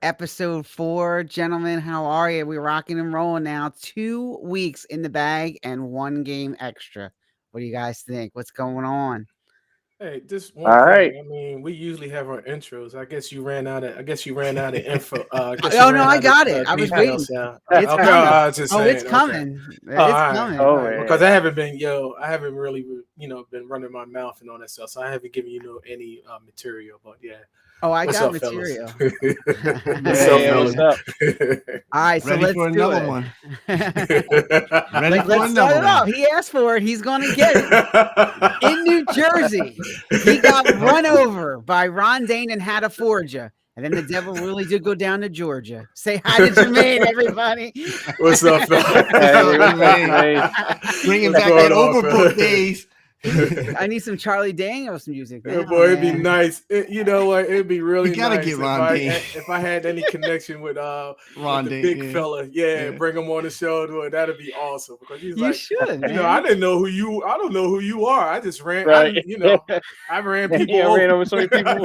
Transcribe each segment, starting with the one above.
episode 4. Gentlemen, how are you? We're rocking and rolling now. 2 weeks in the bag and 1 game extra. What do you guys think? What's going on? Hey, just one All thing. right. I mean, we usually have our intros. I guess you ran out of. I guess you ran out of info. I guess you Oh, no, ran I out of got it. I was waiting. details. Yeah. It's Okay. coming. I was just Oh, saying. it's Okay. coming. Oh, all It's right. coming. Oh, All right. man. Because I haven't been, I haven't really, been running my mouth and all that stuff. So I haven't given you any material. But yeah. Oh, I What's got up, material. fellas? What's Hey, up, what's fellas? up? All right, so Ready let's for do another it. one. Ready for Let's start another it off. one. He asked for it. He's going to get it. In New Jersey, he got run over by Ron Dane and Hattafordia. And then the devil really did go down to Georgia. Say hi to Jermaine, everybody. What's up, fellas? Hey, what's up, man? Bringing What's back going that on, Overbrook fella? days. I need some Charlie Daniels music. Yeah, Now, boy, it'd be man. nice. You know what? It'd be really We gotta nice get Ron Dane. if I had any connection with Ron the Dane, big yeah. fella. Yeah, Yeah. bring him on the show. That'd be awesome because he's You like, should, man. I didn't know who you. I don't know who you are. I just ran. Right. I ran people Yeah, over. ran over so many people.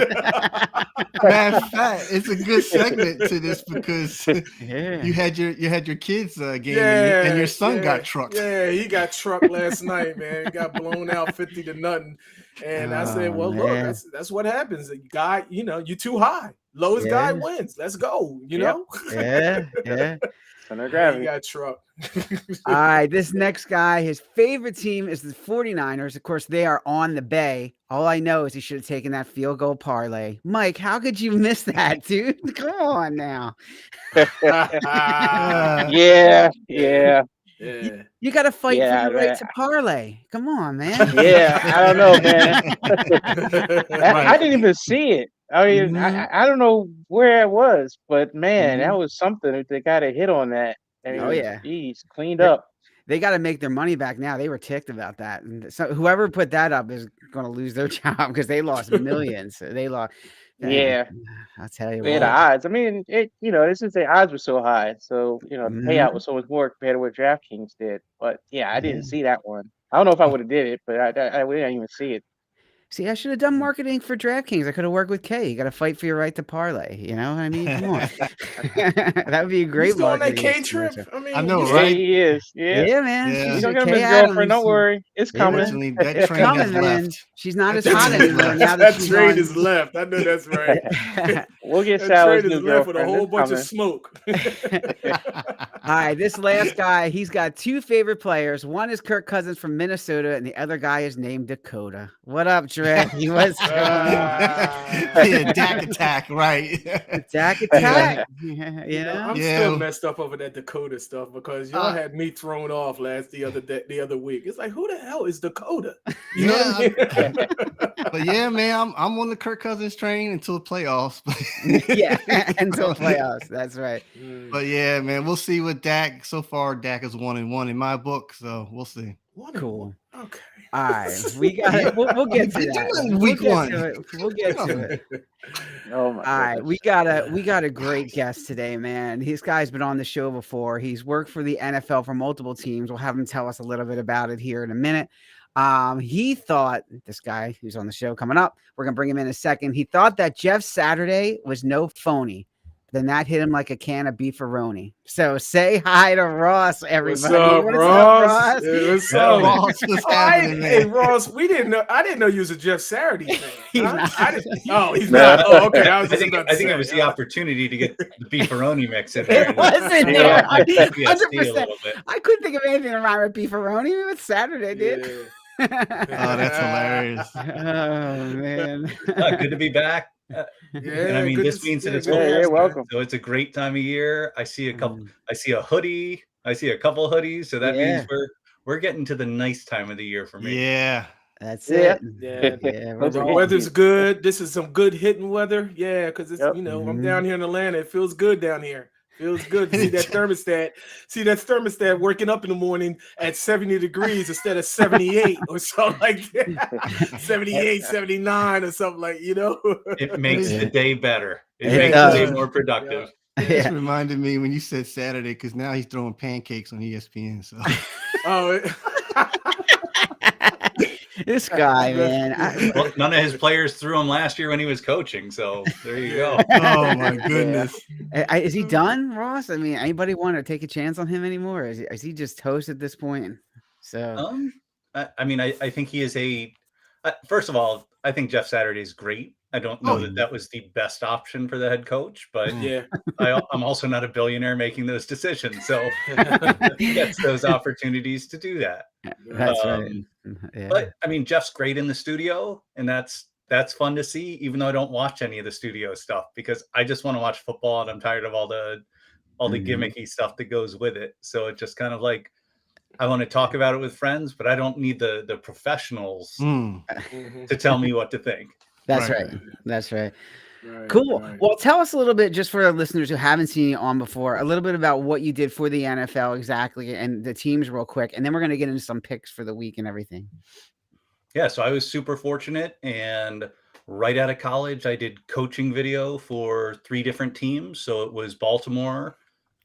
Matter of fact, it's a good segment to this because Yeah. you had your kids game Yeah, and your son yeah, got trucked. Yeah, he got trucked last night, man. He got blown out 50 to nothing. And I said, Oh, well, look, man. that's what happens. The guy, you too high. Lowest guy Yeah. wins. Let's go. You Yep. know? Yeah, yeah. Center of He gravity. got trucked. All right, this next guy, his favorite team is the 49ers. Of course, they are on the Bay. All I know is he should have taken that field goal parlay. Mike, how could you miss that, dude? Come on now. Yeah. Yeah. You got to fight for Yeah, your right man. to parlay. Come on, man. Yeah, I don't know, man. I didn't even see it. I mean, Mhm. I don't know where it was, but man, Mhm. that was something if they got a hit on that. I mean, Oh, yeah. geez, cleaned They- up. They got to make their money back now. They were ticked about that. And so whoever put that up is going to lose their job because they lost millions. They lost. Man, Yeah. I'll tell you Yeah, the what. odds. I mean, it's just the odds were so high, so the payout was so much more compared to what DraftKings did. But yeah, I Yeah. didn't see that one. I don't know if I would have did it, but I didn't even see it. See, I should have done marketing for DraftKings. I could have worked with Kay. You got to fight for your right to parlay. You know what I mean? Come on. That would be a great He's doing that marketing K trip. commercial. I mean, I know, Yeah, right? he is. Yeah, Yeah, man. Yeah. he's She's gonna a get him his Kay girlfriend. Adams. Don't worry, it's Yeah. coming. Unfortunately, that It's train has coming, man. left. She's not as That hot train has anymore left. now that that she's train on. is left. I know that's right. We'll get That Sal's train new is left with a girlfriend. whole It's bunch of coming. smoke. All right, this last guy, he's got 2 favorite players. One is Kirk Cousins from Minnesota, and the other guy is named Dakota. What up, Dre? What's going on? Yeah, Dak attack, right? Dak attack. Yeah, You know, I'm Yeah. still messed up over that Dakota stuff because y'all Uh, had me thrown off the other week. It's like, who the hell is Dakota? You know Yeah, what I mean? But yeah, man, I'm on the Kirk Cousins train until the playoffs. yeah, until playoffs. That's right. But yeah, man, we'll see with Dak. So far, Dak is 1-1 in my book, so we'll see. Cool. Okay. All right, we got it. We'll get to You did that. it in week we'll one. Get to it. We'll get to it. Oh my All right, goodness. we got a great guest today, man. This guy's been on the show before. He's worked for the NFL for multiple teams. We'll have him tell us a little bit about it here in a minute. He thought this guy who's on the show coming up, we're gonna bring him in a second. He thought that Jeff Saturday was no phony. Then that hit him like a can of beefaroni. So say hi to Ross, everybody. What's up, Ross? Yeah, what's up? Ross, what's happening, Hey, man? Ross, we didn't know. I didn't know you was a Jeff Saturday fan. He's Huh? not. I didn't. Oh, he's No. not. Oh, okay. I was I just think about to say. it was the opportunity to get the beefaroni mix in there. It wasn't Yeah. there. PTSD a 100%. little bit. I couldn't think of anything to rhyme with beefaroni. It's Saturday, dude. Yeah. Oh, that's hilarious. Oh man. Good to be back. Yeah, And I mean, good this to means see that you. it's Yeah, Good to you're see you. welcome. So it's a great time of year. I see a couple. Mm. I see a hoodie. I see a couple hoodies. So that Yeah. means we're getting to the nice time of the year for me. Yeah. That's Yeah. it. Yeah. Yeah, Those The are weather's good. This is some good hitting weather. Yeah, because it's Yep. I'm down here in Atlanta. It feels good down here. Feels good to see that thermostat. See that thermostat working up in the morning at 70 degrees instead of 78 or something like that. 78, 79 or something like, It makes the day better. It It makes does. the day more productive. It Yeah. just reminded me when you said Saturday because now he's throwing pancakes on ESPN. So Oh, This guy, man. Well, none of his players threw him last year when he was coaching. So there you go. Oh my goodness. Is he done, Ross? I mean, anybody want to take a chance on him anymore? Is he just toast at this point? So I mean, I think he is first of all, I think Jeff Saturday is great. I don't know that was the best option for the head coach, but Yeah. I'm also not a billionaire making those decisions. So he gets those opportunities to do that. that's right. Yeah. But I mean, Jeff's great in the studio, and that's fun to see, even though I don't watch any of the studio stuff because I just want to watch football and I'm tired of all the gimmicky stuff that goes with it. So it's just kind of like I want to talk about it with friends, but I don't need the professionals to tell me what to think. That's Right. right. That's right. Right, Cool. right. Well, tell us a little bit, just for our listeners who haven't seen you on before, a little bit about what you did for the NFL exactly and the teams real quick. And then we're going to get into some picks for the week and everything. Yeah, so I was super fortunate, and right out of college, I did coaching video for 3 different teams. So it was Baltimore,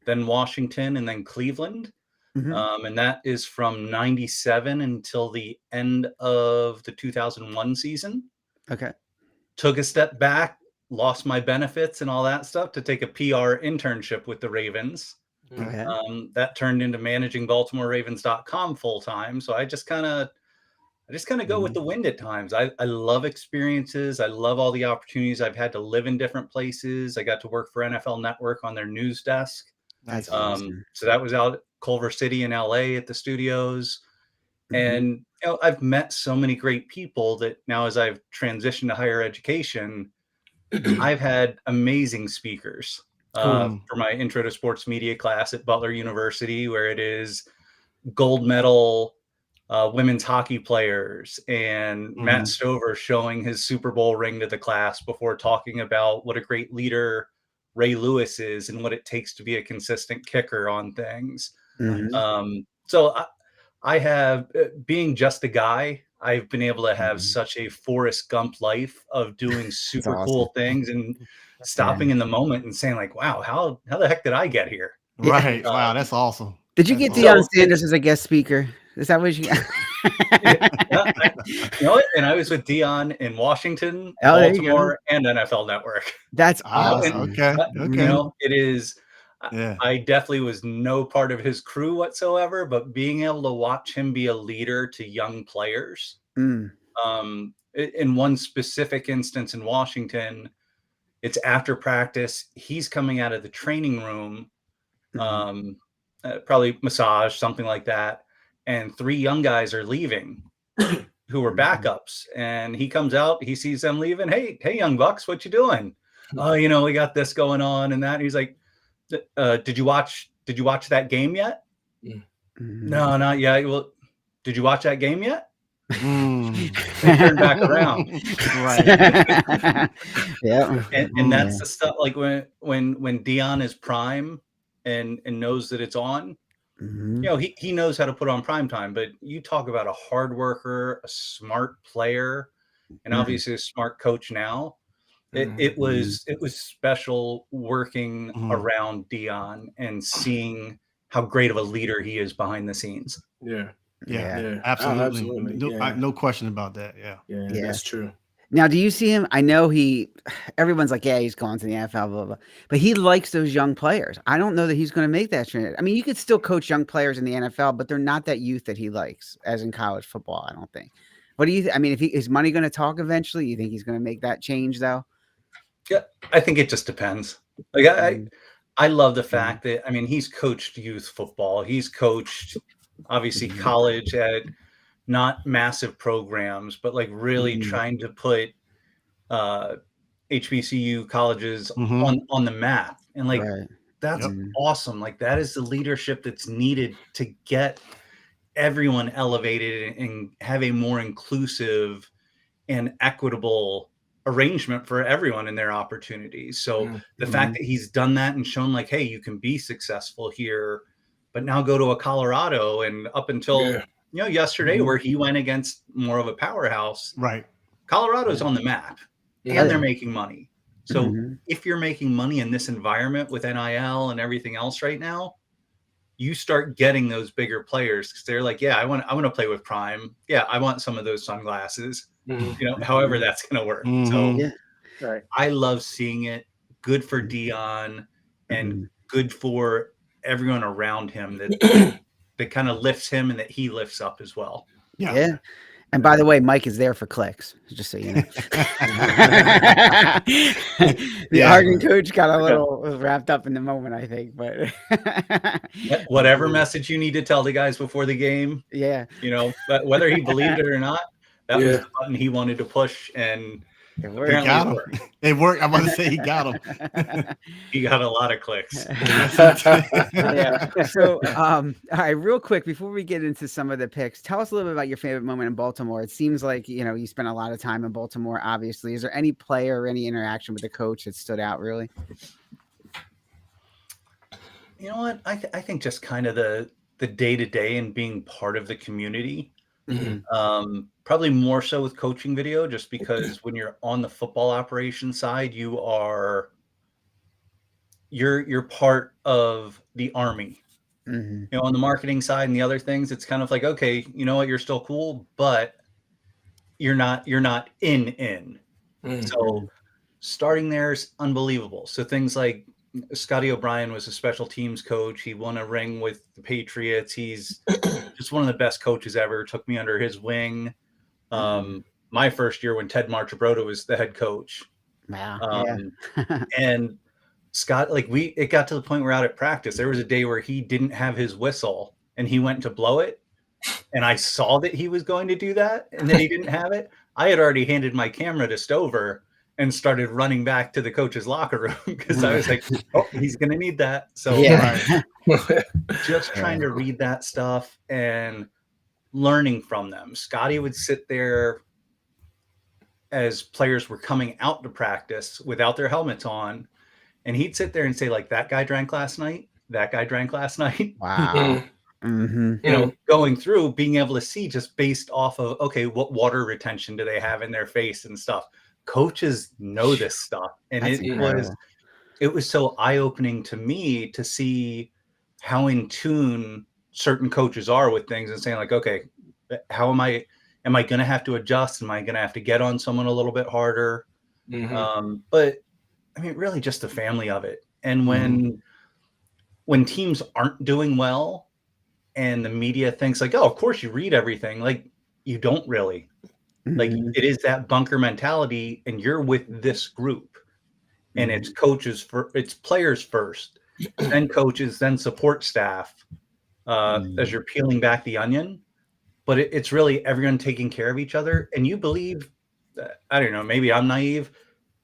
then Washington, and then Cleveland. Mhm. And that is from 97 until the end of the 2001 season. Okay. Took a step back, lost my benefits and all that stuff to take a PR internship with the Ravens. Okay. That turned into managing BaltimoreRavens.com full time. So I just kind of go with the wind at times. I love experiences. I love all the opportunities I've had to live in different places. I got to work for NFL Network on their news desk. That's awesome. So that was out at Culver City in LA at the studios. Mhm. And I've met so many great people that now as I've transitioned to higher education, I've had amazing speakers Cool. for my intro to sports media class at Butler University, where it is gold medal women's hockey players and Matt Stover showing his Super Bowl ring to the class before talking about what a great leader Ray Lewis is and what it takes to be a consistent kicker on things. Mhm. So I have, being just a guy, I've been able to have such a Forrest Gump life of doing super cool things and stopping in the moment and saying like, wow, how the heck did I get here? Right. Wow, that's awesome. Did you That's get Deion awesome. Sanders as a guest speaker? Is that what you got? You know what? And I was with Dion in Washington, Oh, there you go. Baltimore, and NFL Network. That's Ah, awesome. okay. You Okay. know, it is. Yeah. I definitely was no part of his crew whatsoever, but being able to watch him be a leader to young players. Mm. In one specific instance in Washington, it's after practice. He's coming out of the training room, probably massage, something like that. And 3 young guys are leaving who were backups. And he comes out, he sees them leaving. Hey, young bucks, what you doing? Oh, we got this going on and that. And he's like, did you watch that game yet? No, not yet. Well, did you watch that game yet? They turn back around. Right. Yeah. And that's the stuff like when Dion is prime and knows that it's on, he knows how to put on prime time, but you talk about a hard worker, a smart player, and obviously a smart coach now. It was special working around Dion and seeing how great of a leader he is behind the scenes. Yeah. Yeah. Oh, Absolutely. absolutely. No question about that. Yeah. Yeah, Yeah. that's true. Now, do you see him? I know everyone's like, yeah, he's going to the NFL, blah, blah, but he likes those young players. I don't know that he's going to make that trend. I mean, you could still coach young players in the NFL, but they're not that youth that he likes as in college football, I don't think. What do you I mean, is money going to talk eventually? You think he's going to make that change though? Yeah, I think it just depends. Like I love the fact that, I mean, he's coached youth football. He's coached obviously college at not massive programs, but like really trying to put HBCU colleges on the map. And like, that's awesome. Like that is the leadership that's needed to get everyone elevated and have a more inclusive and equitable arrangement for everyone in their opportunities. So the fact that he's done that and shown like, hey, you can be successful here, but now go to a Colorado, and up until yesterday where he went against more of a powerhouse, right? Colorado's on the map and they're making money. So if you're making money in this environment with NIL and everything else right now, you start getting those bigger players because they're like, yeah, I want to play with Prime. Yeah, I want some of those sunglasses. However that's going to work. So right. I love seeing it. Good for Dion and good for everyone around him that kind of lifts him and that he lifts up as well. Yeah. And by the way, Mike is there for clicks, just so you know. The Arden coach got a little wrapped up in the moment, I think. But whatever message you need to tell the guys before the game, but whether he believed it or not, that was the button he wanted to push, and apparently got him. It worked. I'm about to say he got him. He got a lot of clicks. So, all right, real quick before we get into some of the picks, tell us a little bit about your favorite moment in Baltimore. It seems like you spent a lot of time in Baltimore. Obviously, is there any player or any interaction with the coach that stood out? Really? You know what? I think just kind of the day-to-day and being part of the community. Probably more so with coaching video, just because when you're on the football operation side, you're part of the army. On the marketing side and the other things, it's kind of like, okay, you know what, you're still cool, but you're not in. So starting there is unbelievable. So things like Scotty O'Brien was a special teams coach. He won a ring with the Patriots. He's just one of the best coaches ever. Took me under his wing. My first year when Ted Marchibroda was the head coach. Wow. And Scott, it got to the point where out at practice, there was a day where he didn't have his whistle and he went to blow it. And I saw that he was going to do that and then he didn't have it. I had already handed my camera to Stover and started running back to the coach's locker room because I was like, oh, he's going to need that. So just trying to read that stuff and learning from them. Scotty would sit there as players were coming out to practice without their helmets on. And he'd sit there and say, like, that guy drank last night. That guy drank last night. Wow. Going through, being able to see just based off of, okay, what water retention do they have in their face and stuff. Coaches know this stuff. And it was so eye-opening to me to see how in tune certain coaches are with things and saying, like, okay, how am I going to have to adjust? Am I going to have to get on someone a little bit harder? But I mean, really just the family of it. And when teams aren't doing well and the media thinks like, oh, of course you read everything. Like, you don't really. Like, it is that bunker mentality, and you're with this group, and it's it's players first, then coaches, then support staff, as you're peeling back the onion. But it's really everyone taking care of each other. And you believe, I don't know, maybe I'm naive.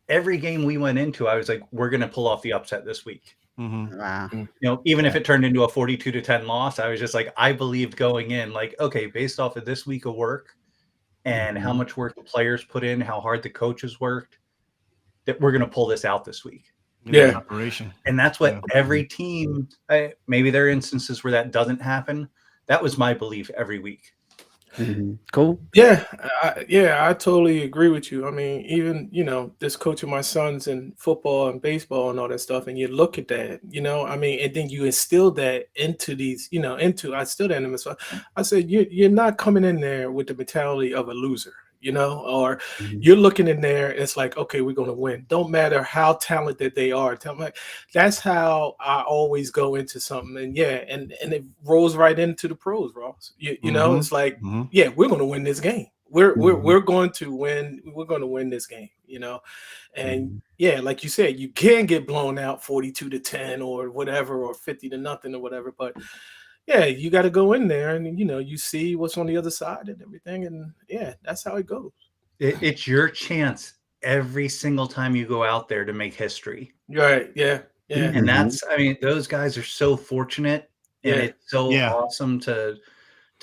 Every game we went into, I was like, we're going to pull off the upset this week. Wow. Even if it turned into a 42-10 loss, I was just like, I believed going in, like, okay, based off of this week of work and how much work the players put in, how hard the coaches worked, that we're going to pull this out this week. Operation. And that's what every team, maybe there are instances where that doesn't happen. That was my belief every week. Cool. Yeah, I totally agree with you. I mean, even this coaching my sons in football and baseball and all that stuff, and you look at that, I mean, and then you instill that into these, I instill that in them. So I said, you're not coming in there with the mentality of a loser, or you're looking in there. It's like, okay, we're going to win. Don't matter how talented they are. That's how I always go into something. And and it rolls right into the pros, Ross. You know, it's like, we're going to win this game. We're going to win. We're going to win this game, and like you said, you can get blown out 42-10 or whatever, or 50-0 or whatever. But you got to go in there and, you see what's on the other side and everything. And that's how it goes. It's your chance every single time you go out there to make history. Right. Yeah. And that's, I mean, those guys are so fortunate, and it's so awesome to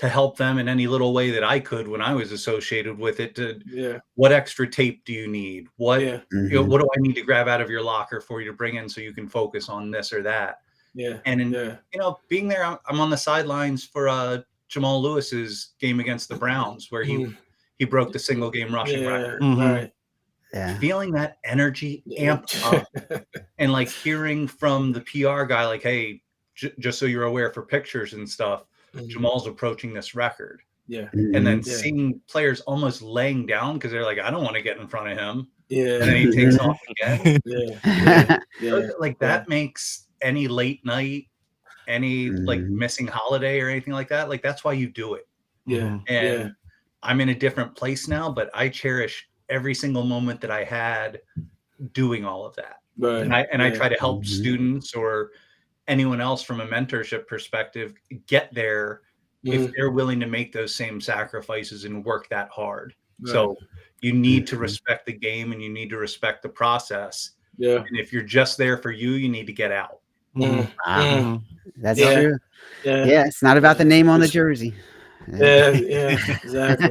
help them in any little way that I could when I was associated with it. What extra tape do you need? What, what do I need to grab out of your locker for you to bring in so you can focus on this or that? Being there, I'm on the sidelines for Jamal Lewis's game against the Browns, where he broke the single game rushing record. Right. Feeling that energy amped up, and like hearing from the PR guy, like, hey, just so you're aware for pictures and stuff, Jamal's approaching this record. Yeah. And then seeing players almost laying down because they're like, I don't want to get in front of him. Yeah. And then he takes off again. Yeah. Like that makes any late night, any like missing holiday or anything like that. Like that's why you do it. Yeah. And I'm in a different place now, but I cherish every single moment that I had doing all of that. Right. And I try to help students or anyone else from a mentorship perspective get there if they're willing to make those same sacrifices and work that hard. Right. So you need to respect the game and you need to respect the process. Yeah. And if you're just there for you, you need to get out. That's true. Yeah. It's not about the name on the jersey. Yeah. Exactly.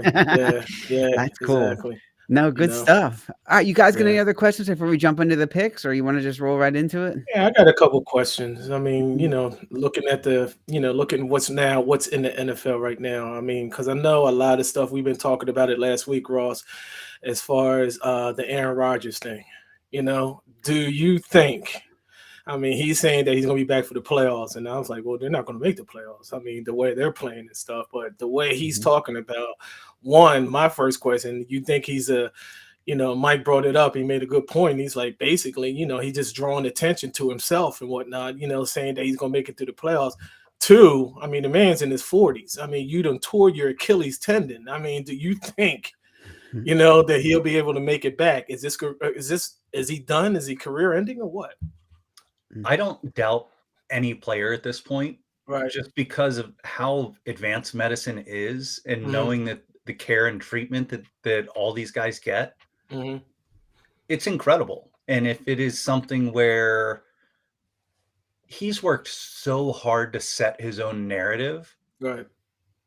Yeah. That's cool. Exactly. No, good stuff. All right, you guys got any other questions before we jump into the picks, or you want to just roll right into it? Yeah, I got a couple questions. I mean, looking at looking what's in the NFL right now. I mean, because I know a lot of stuff we've been talking about it last week, Ross, as far as the Aaron Rodgers thing. Do you think? I mean, he's saying that he's going to be back for the playoffs, and I was like, well, they're not going to make the playoffs. I mean, the way they're playing and stuff, but the way he's talking about. One, my first question, you think he's Mike brought it up. He made a good point. He's like, basically, he's just drawing attention to himself and whatnot, saying that he's going to make it to the playoffs. Two, I mean, the man's in his 40s. I mean, you done tore your Achilles tendon. I mean, do you think, that he'll be able to make it back? Is he done? Is he career ending or what? I don't doubt any player at this point. Right. Just because of how advanced medicine is and knowing that the care and treatment that all these guys get, it's incredible. And if it is something where he's worked so hard to set his own narrative, right,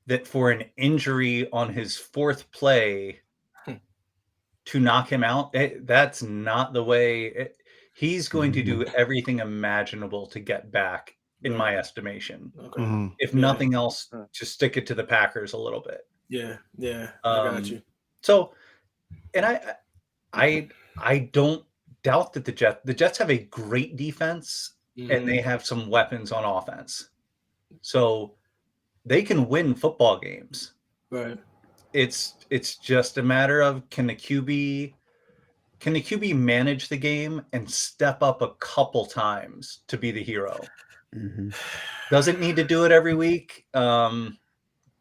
that for an injury on his fourth play to knock him out, that's not the way. He's going to do everything imaginable to get back, in my estimation. Okay. If nothing else, just stick it to the Packers a little bit. Yeah. I got you. So, and I don't doubt that the Jets have a great defense and they have some weapons on offense. So they can win football games. Right. It's just a matter of can the QB manage the game and step up a couple times to be the hero? Doesn't need to do it every week.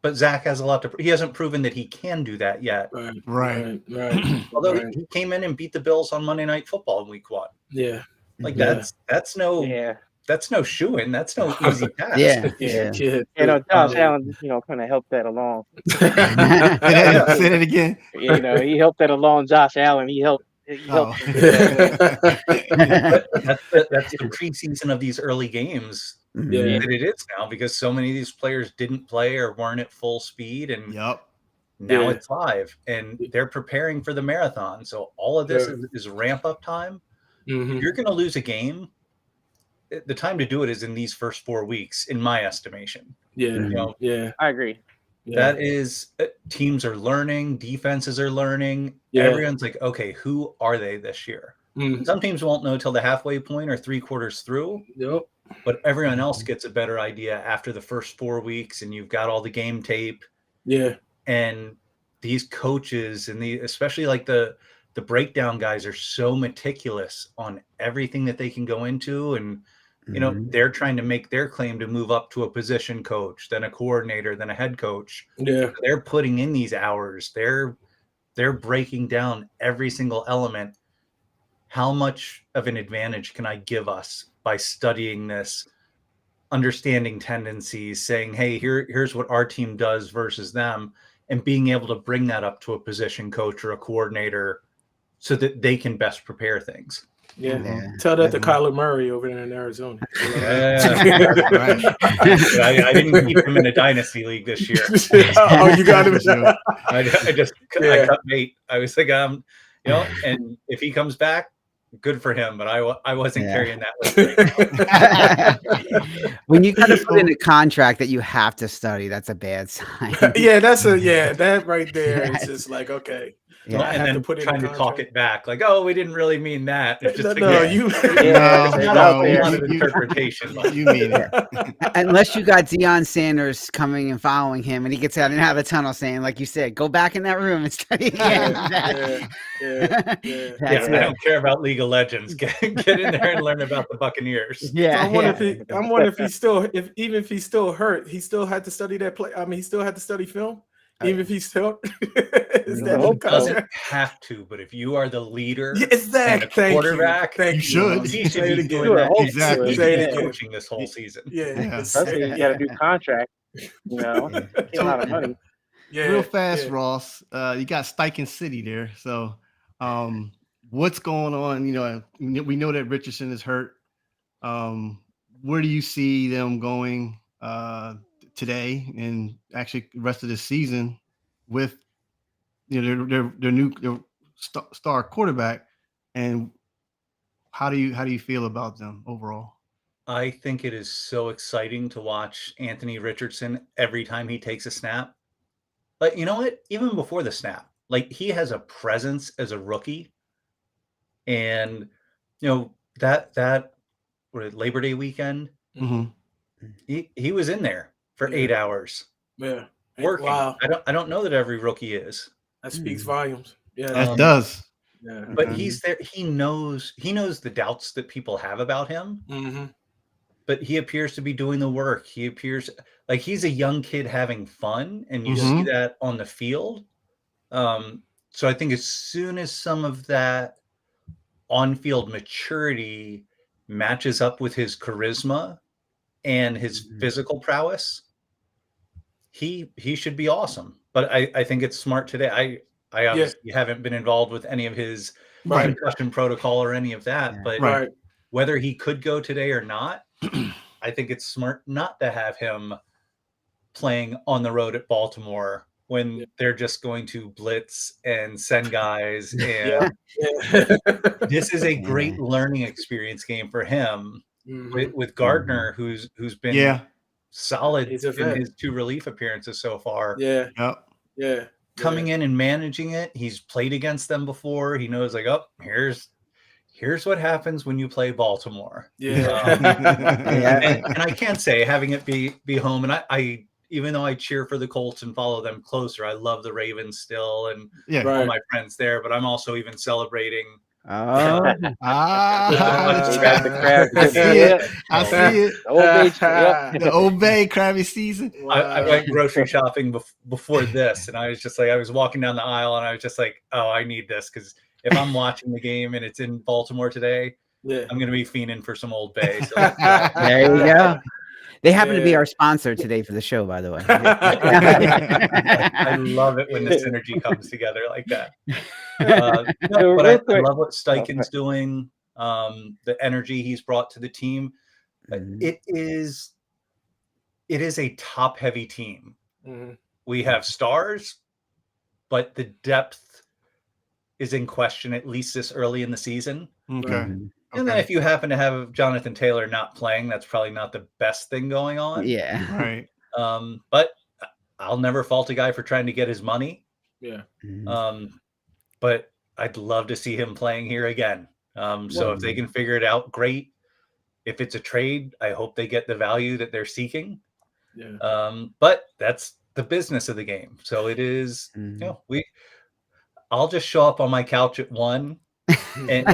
But Zach has a lot he hasn't proven that he can do that yet. Right. Although he came in and beat the Bills on Monday Night Football in week 1. Yeah. Like that's no shoo-in. That's no easy task. Josh Allen, kind of helped that along. Say that again. He helped that along. Josh Allen, he helped. That's the preseason of these early games that it is now, because so many of these players didn't play or weren't at full speed, and now it's live and they're preparing for the marathon. So all of this is ramp up time. If you're going to lose a game, the time to do it is in these first 4 weeks, in my estimation. I agree. That is, teams are learning, defenses are learning. Everyone's like, okay, who are they this year? Some teams won't know till the halfway point or 3 quarters through. But everyone else gets a better idea after the first 4 weeks, and you've got all the game tape. And these coaches and especially like the breakdown guys are so meticulous on everything that they can go into, and they're trying to make their claim to move up to a position coach, then a coordinator, then a head coach. They're putting in these hours. They're breaking down every single element. How much of an advantage can I give us by studying this, understanding tendencies, saying, hey, here's what our team does versus them, and being able to bring that up to a position coach or a coordinator so that they can best prepare things. Tell that to Kyler Murray over there in Arizona. I didn't keep him in a dynasty league this year. You got him. I cut bait. I was like, and if he comes back, good for him, but I wasn't carrying that with me. When you kind of put in a contract that you have to study, that's a bad sign. That right there is just like, okay. Yeah. I and have then to put it in trying to the talk contract. it back, like, oh, we didn't really mean that. It's just No, like, you. Yeah, it's it's not out a there. lot of interpretation. You mean it. Unless you got Deion Sanders coming and following him, and he gets out of the tunnel saying, like you said, go back in that room and study again. Yeah. Yeah, That's I don't care about League of Legends. Get in there and learn about the Buccaneers. So Yeah, I wonder yeah. I'm wondering if he's still, even if he's still hurt, he still had to study that play. I mean, he still had to study film, even if he's still. Is that No, the Doesn't contract? have to, but if you are the leader Yeah, and exactly. the Thank quarterback, you. Thank You should. he should Say it be again. doing Sure, that. exactly. He should Say it be again. coaching this whole season. Yeah. Especially if you got a new contract. You know, a lot of money. Yeah. Real fast, yeah. Ross. You got Steichen City there. So what's going on? You know, we know that Richardson is hurt. Where do you see them going today and actually the rest of the season with their new star quarterback? And how do you feel about them overall? I think it is so exciting to watch Anthony Richardson every time he takes a snap. But you know what? Even before the snap, like, he has a presence as a rookie. And that Labor Day weekend, Mhm. he was in there for 8 hours Yeah. working. Wow. I don't know that every rookie is. That speaks volumes. Yeah. That does. Yeah. But Mhm. he's there. He knows the doubts that people have about him, Mm-hmm. but he appears to be doing the work. He appears like he's a young kid having fun, and you see that on the field. So I think as soon as some of that on-field maturity matches up with his charisma and his physical prowess, he should be awesome. But I think it's smart today. I obviously haven't been involved with any of his concussion protocol or any of that, but Right. whether he could go today or not, I think it's smart not to have him playing on the road at Baltimore when they're just going to blitz and send guys. And this is a great learning experience game for him with Gardner, who's been solid in his 2 relief appearances so far. Yeah. Coming in and managing it. He's played against them before. He knows, like, oh, here's what happens when you play Baltimore. Yeah. And I can't say having it be home. And I even though I cheer for the Colts and follow them closer, I love the Ravens still and all my friends there. But I'm also even celebrating. Oh, I see it. The Old Bay Krabby season. I went grocery shopping before this, and I was just like, I was walking down the aisle, and I was just like, oh, I need this, because if I'm watching the game and it's in Baltimore today, I'm going to be fiending for some Old Bay. So there you go. They happen to be our sponsor today for the show, by the way. I love it when the synergy comes together like that. But I love what Steichen's doing. The energy he's brought to the team. It is a top-heavy team. We have stars, but the depth is in question, at least this early in the season. Okay. And then if you happen to have Jonathan Taylor not playing, that's probably not the best thing going on. Yeah. Right. But I'll never fault a guy for trying to get his money. Yeah. But I'd love to see him playing here again. So if they can figure it out, great. If it's a trade, I hope they get the value that they're seeking. Yeah. But that's the business of the game. So it is, I'll just show up on my couch at 1 and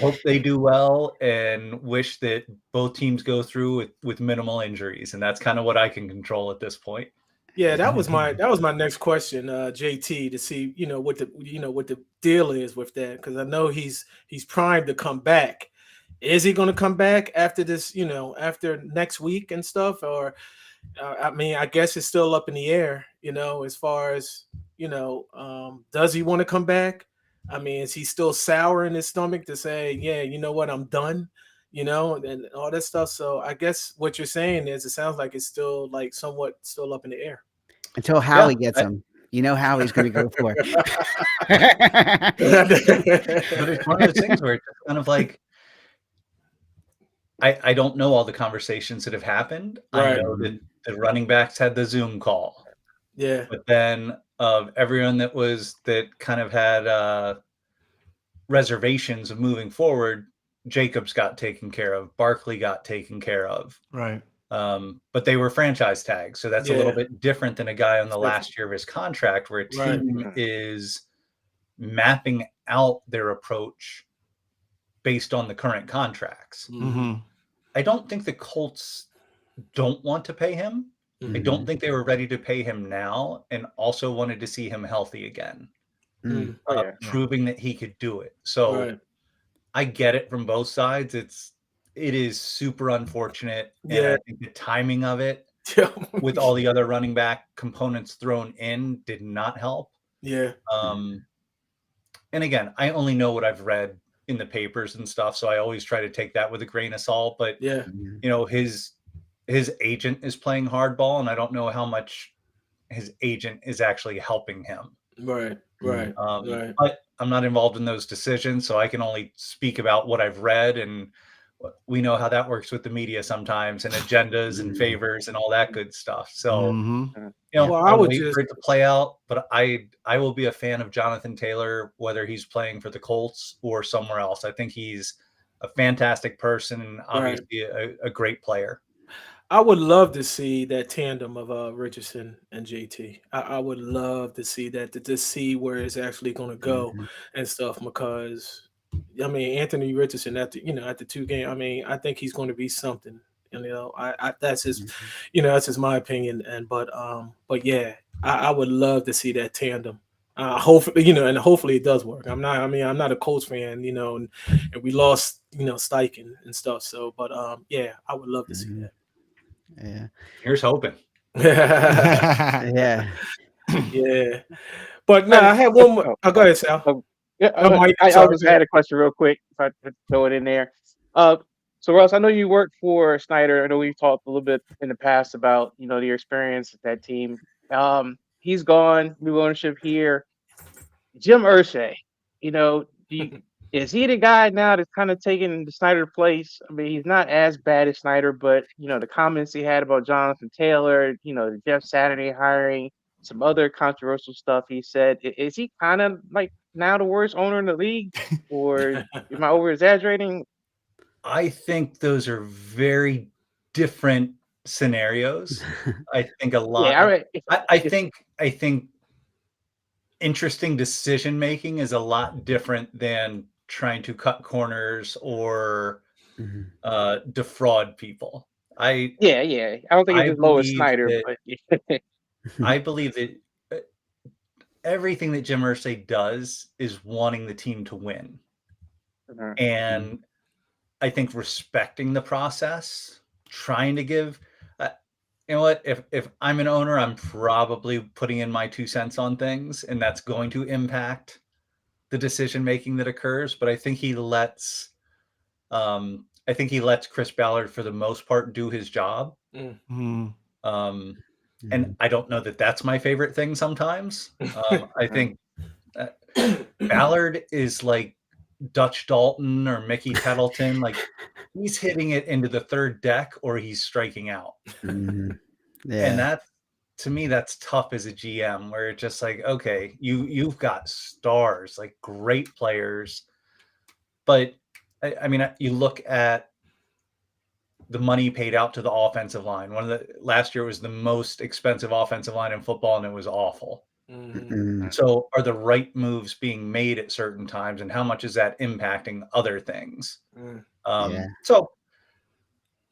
hope they do well and wish that both teams go through with minimal injuries. And that's kind of what I can control at this point. Yeah, that was my next question, JT, to see what the deal is with that, because I know he's primed to come back. Is he going to come back after this? After next week and stuff, or I mean, I guess it's still up in the air. As far as does he want to come back? I mean, is he still sour in his stomach to say, yeah, you know what, I'm done, and all that stuff. So I guess what you're saying is it sounds like it's still like somewhat still up in the air. Until Howie gets him. Howie's going to go for it. But it's one of those things where it's kind of like, I don't know all the conversations that have happened. Right. I know that the running backs had the Zoom call. Yeah. But then of everyone that kind of had reservations of moving forward, Jacobs got taken care of, Barkley got taken care of. Right. But they were franchise tags, so that's a little bit different than a guy on the last year of his contract, where a team is mapping out their approach based on the current contracts. Mm-hmm. I don't think the Colts don't want to pay him. I don't think they were ready to pay him now, and also wanted to see him healthy again, proving that he could do it. So I get it from both sides. It is super unfortunate, and I think the timing of it with all the other running back components thrown in did not help. Yeah. And again, I only know what I've read in the papers and stuff, so I always try to take that with a grain of salt. But his agent is playing hardball, and I don't know how much his agent is actually helping him. Right. But I'm not involved in those decisions, so I can only speak about what I've read, and we know how that works with the media sometimes, and agendas and favors and all that good stuff. So, I would wait for it to play out, but I will be a fan of Jonathan Taylor, whether he's playing for the Colts or somewhere else. I think he's a fantastic person and obviously a great player. I would love to see that tandem of Richardson and JT. I would love to see that, to see where it's actually going to go and stuff, because I mean, Anthony Richardson at the 2 game, I mean, I think he's going to be something. I that's his, that's just my opinion. But yeah, I would love to see that tandem. Hopefully, and hopefully it does work. I'm not a Colts fan, and we lost, Steichen and stuff. So, but yeah, I would love to see that. Yeah. Here's hoping. Yeah. Yeah. But no, I had one more. Oh, go ahead, Sal. I just had a question real quick, if I could throw it in there. So Russ, I know you worked for Snyder. I know we've talked a little bit in the past about, your experience at that team. He's gone, new ownership here. Jim Irsay, is he the guy now that's kind of taking the Snyder place? I mean, he's not as bad as Snyder, but the comments he had about Jonathan Taylor, the Jeff Saturday hiring, some other controversial stuff he said. Is he kind of like now the worst owner in the league, or am I over exaggerating? I think those are very different scenarios. I think a lot. Yeah, I think interesting decision making is a lot different than trying to cut corners or defraud people. I don't think it's as low as Snyder, but I believe that everything that Jim Irsay does is wanting the team to win. And I think respecting the process, trying to give, if I'm an owner, I'm probably putting in my 2 cents on things, and that's going to impact the decision-making that occurs. But I think he lets Chris Ballard, for the most part, do his job. And I don't know that that's my favorite thing sometimes. I think Ballard is like Dutch Dalton or Mickey Tettleton. Like, he's hitting it into the third deck or he's striking out. And that, to me, that's tough as a GM, where it's just like, okay, you've got stars, like great players. But I mean, you look at the money paid out to the offensive line. Last year was the most expensive offensive line in football, and it was awful. So are the right moves being made at certain times, and how much is that impacting other things? So,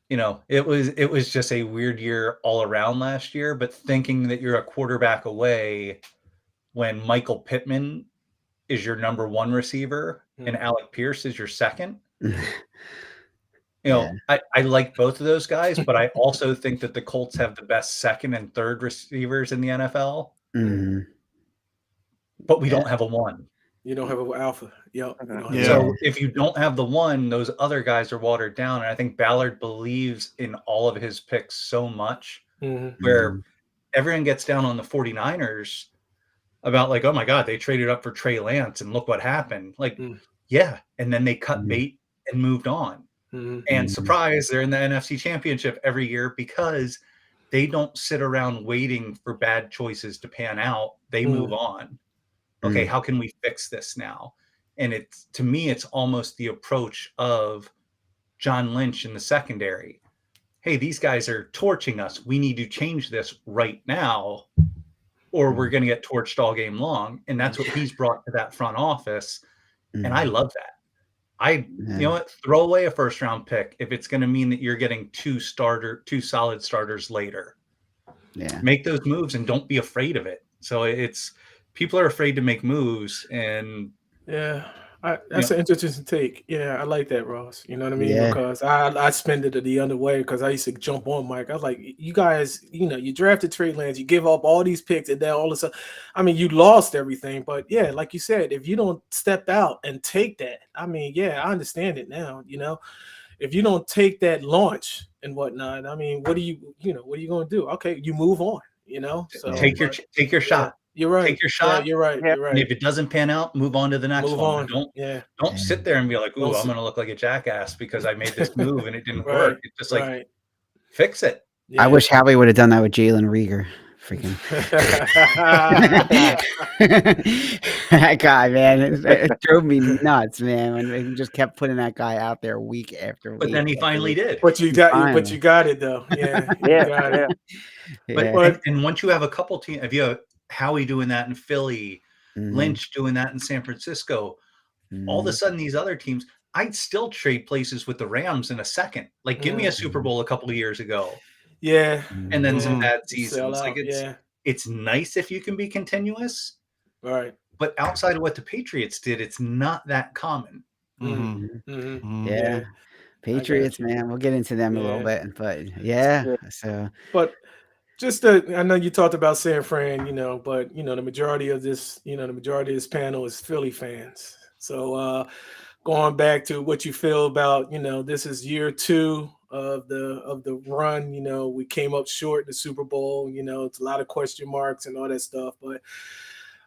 it was just a weird year all around last year, but thinking that you're a quarterback away when Michael Pittman is your number 1 receiver and Alec Pierce is your second. I like both of those guys, but I also think that the Colts have the best second and third receivers in the NFL. But we don't have a 1. You don't have an alpha. So if you don't have the 1, those other guys are watered down. And I think Ballard believes in all of his picks so much, where everyone gets down on the 49ers about like, oh my God, they traded up for Trey Lance and look what happened. Like, yeah. And then they cut bait and moved on. And surprise, they're in the NFC Championship every year because they don't sit around waiting for bad choices to pan out. They move on. Okay, how can we fix this now? And it's, to me, it's almost the approach of John Lynch in the secondary. Hey, these guys are torching us. We need to change this right now, or we're going to get torched all game long. And that's what he's brought to that front office. And I love that. You know what? Throw away a first round pick if it's going to mean that you're getting two solid starters later. Yeah. Make those moves and don't be afraid of it. So it's, people are afraid to make moves, and that's an interesting take. Yeah, I like that, Ross. You know what I mean? Yeah. Because I spend it the other way, because I used to jump on Mike. I was like, you guys, you drafted Trey Lance, you give up all these picks, and then all of a sudden, I mean, you lost everything. But yeah, like you said, if you don't step out and take that, I mean, yeah, I understand it now. If you don't take that launch and whatnot, I mean, what are you going to do? Okay, you move on. So take your shot. You're right. Take your shot. Yeah, you're right. Yeah. You're right. And if it doesn't pan out, move on to the next Move one. on. Don't sit there and be like, "Ooh, I'm going to look like a jackass because I made this move and it didn't work." It's just like, fix it. Yeah. I wish Howie would have done that with Jalen Reagor. Freaking that guy, man, it drove me nuts, man. When they just kept putting that guy out there week after week. But then he finally did. But you got it though. Yeah. But and once you have a couple teams, if you have Howie doing that in Philly, Lynch doing that in San Francisco, all of a sudden these other teams, I'd still trade places with the Rams in a second. Like, give me a Super Bowl a couple of years ago. Yeah. And then some bad seasons. Like, it's it's nice if you can be continuous. Right. But outside of what the Patriots did, it's not that common. Yeah. Patriots, man. We'll get into them a little bit, but so. But just I know you talked about San Fran, but the majority of this panel is Philly fans. So going back to what you feel about, this is year 2 of the run. We came up short in the Super Bowl. It's a lot of question marks and all that stuff. But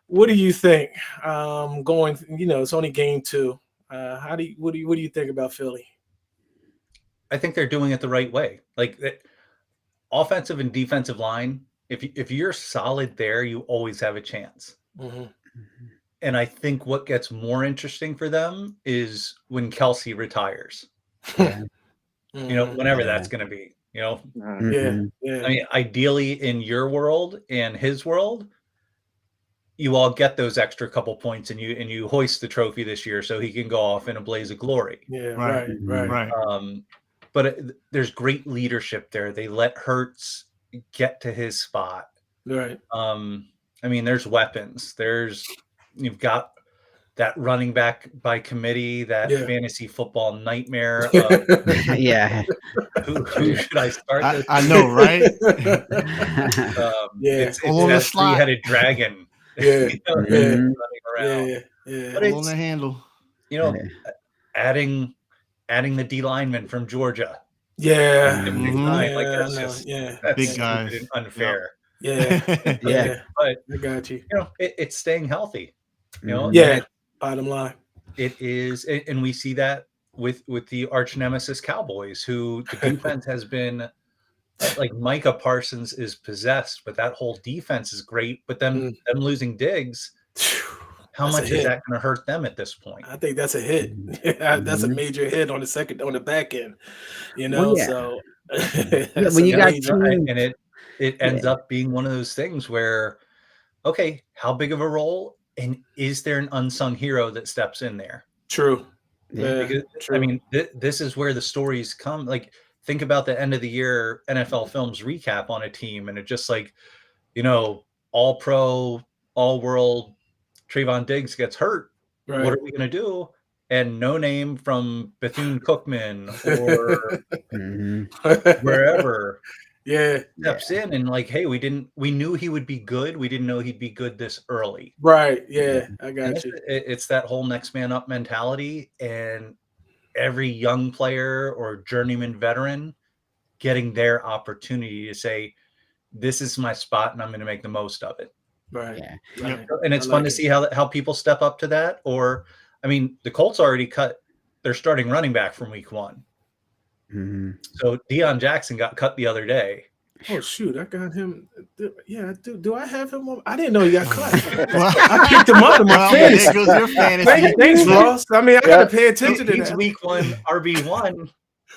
what do you think? It's only game 2. What do you think about Philly? I think they're doing it the right way. Like, offensive and defensive line, if you're solid there, you always have a chance. And I think what gets more interesting for them is when Kelsey retires. Whenever that's going to be. I mean, ideally in your world and his world, you all get those extra couple points and you hoist the trophy this year so he can go off in a blaze of glory. Yeah, right. But there's great leadership there. They let Hurts get to his spot. Right. I mean, there's weapons. You've got that running back by committee, that fantasy football nightmare. Who should I start this? I know, right? It's that 3-headed dragon. Running around. But on the handle. Adding the D lineman from Georgia. Yeah. That's big guys. Unfair. Yeah. But I got you. It's staying healthy. Bottom line. It is, and we see that with the arch nemesis Cowboys, who the defense has been like Micah Parsons is possessed, but that whole defense is great. But them losing Diggs, how much is that going to hurt them at this point? I think that's a hit. That's a major hit on the back end. So when you got and it ends up being one of those things where, okay, how big of a role? And is there an unsung hero that steps in there? True. Because, true. I mean, this is where the stories come. Like, think about the end of the year NFL Films recap on a team, and it just like, all pro, all world, Trayvon Diggs gets hurt. Right. What are we going to do? And no name from Bethune-Cookman or wherever. Steps in and like, hey, we knew he would be good. We didn't know he'd be good this early. Right. Yeah. I got you. It's that whole next man up mentality, and every young player or journeyman veteran getting their opportunity to say, this is my spot and I'm going to make the most of it. Right. Yeah. Right. And it's fun to see how people step up to that. Or, I mean, the Colts already cut their starting running back from week 1. So Deion Jackson got cut the other day. Oh shoot, I got him. Yeah, do I have him on? I didn't know he got cut. I picked him up in my fantasy. There goes your fantasy. Thanks, Ross. I mean, I gotta pay attention to He's that. week 1 RB1,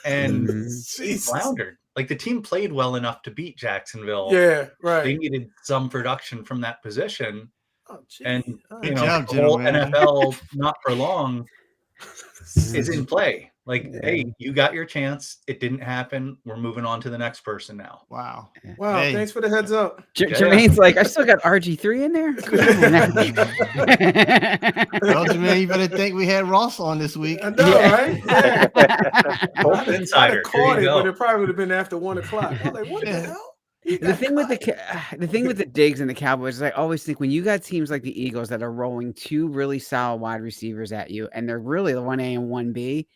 and he Jesus. floundered. Like the team played well enough to beat Jacksonville. Yeah, right. They needed some production from that position, Oh, gee. and Good job, the whole gentlemen. NFL not for long is in play. Like, hey, you got your chance. It didn't happen. We're moving on to the next person now. Wow. Wow, Hey. thanks for the heads up. Jermaine's like, I still got RG3 in there. Well, Jermaine, you better think we had Ross on this week. I know, right? Yeah. Both I'd insider. have caught There it, you but go. it probably would have been after 1 o'clock. I was like, what the hell? The thing with the Diggs and the Cowboys is I always think when you got teams like the Eagles that are rolling 2 really solid wide receivers at you, and they're really the 1A and 1B,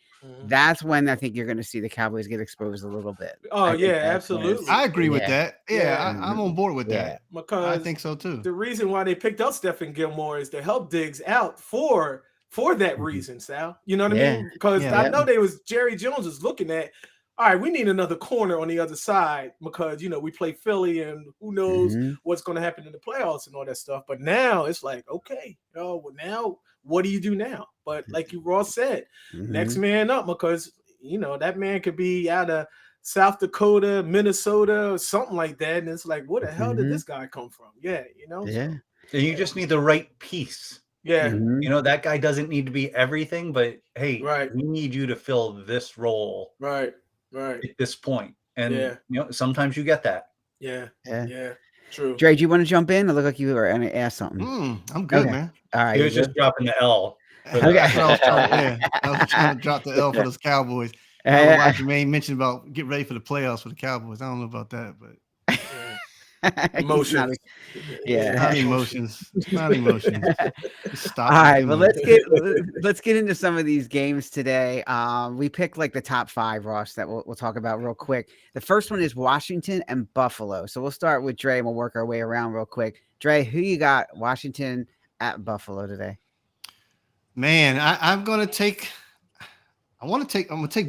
that's when I think you're going to see the Cowboys get exposed a little bit. Oh, I think yeah, that's when it's- absolutely. I agree with Yeah. that. Yeah, Yeah. I'm on board with Yeah. that. Because I think so too. the reason why they picked up Stephen Gilmore is to help Diggs out for that reason, Sal. You know what I Yeah. mean? Because Yeah. I know Jerry Jones was looking at, all right, we need another corner on the other side because we play Philly and who knows Mhm. what's going to happen in the playoffs and all that stuff. But now it's like, okay, well, now what do you do now? But like you Ross said, next Mhm. man up, because that man could be out of South Dakota, Minnesota, or something like that. And it's like, where the hell did this guy come from? Yeah, Yeah. And you just need the right piece. Yeah. Mhm. That guy doesn't need to be everything, but hey, Right. we need you to fill this role Right. at this point. And Yeah. sometimes you get that. Yeah. Yeah. Yeah. True. Dre, do you want to jump in? It looked like you were going to ask something. I'm good, Okay. man. All right. He you was just good? dropping the L. Okay. That's what I was trying to drop the L for those Cowboys. I don't know why Jermaine mentioned about get ready for the playoffs for the Cowboys. I don't know about that, but Emotions. Yeah. not emotions. Not emotions. Stop. All right, doing well that. let's get into some of these games today. We picked like the top 5, Ross, that we'll talk about real quick. The first one is Washington and Buffalo. So we'll start with Dre and we'll work our way around real quick. Dre, who you got? Washington at Buffalo today? Man, I'm gonna take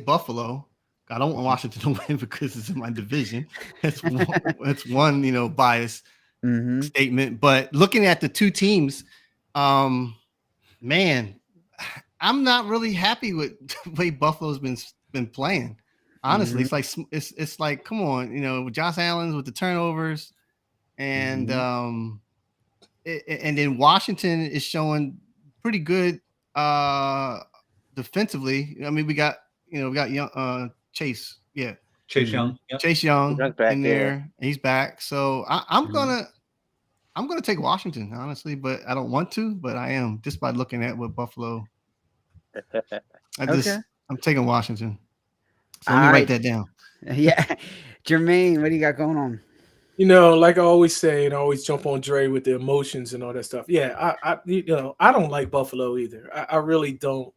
Buffalo. I don't want Washington to win because it's in my division. That's one bias statement. But looking at the two teams, man, I'm not really happy with the way Buffalo's been playing. Honestly, it's like come on, Josh Allen's with the turnovers, and and then Washington is showing pretty good defensively. I mean, we got young Chase, Chase Young. Yep. Chase Young back in there. He's back, so I'm gonna take Washington, honestly, but I don't want to, but I am just by looking at what Buffalo. I'm taking Washington. So let me write that down. Yeah, Jermaine, what do you got going on? Like I always say, and I always jump on Dre with the emotions and all that stuff. Yeah, I don't like Buffalo either. I really don't.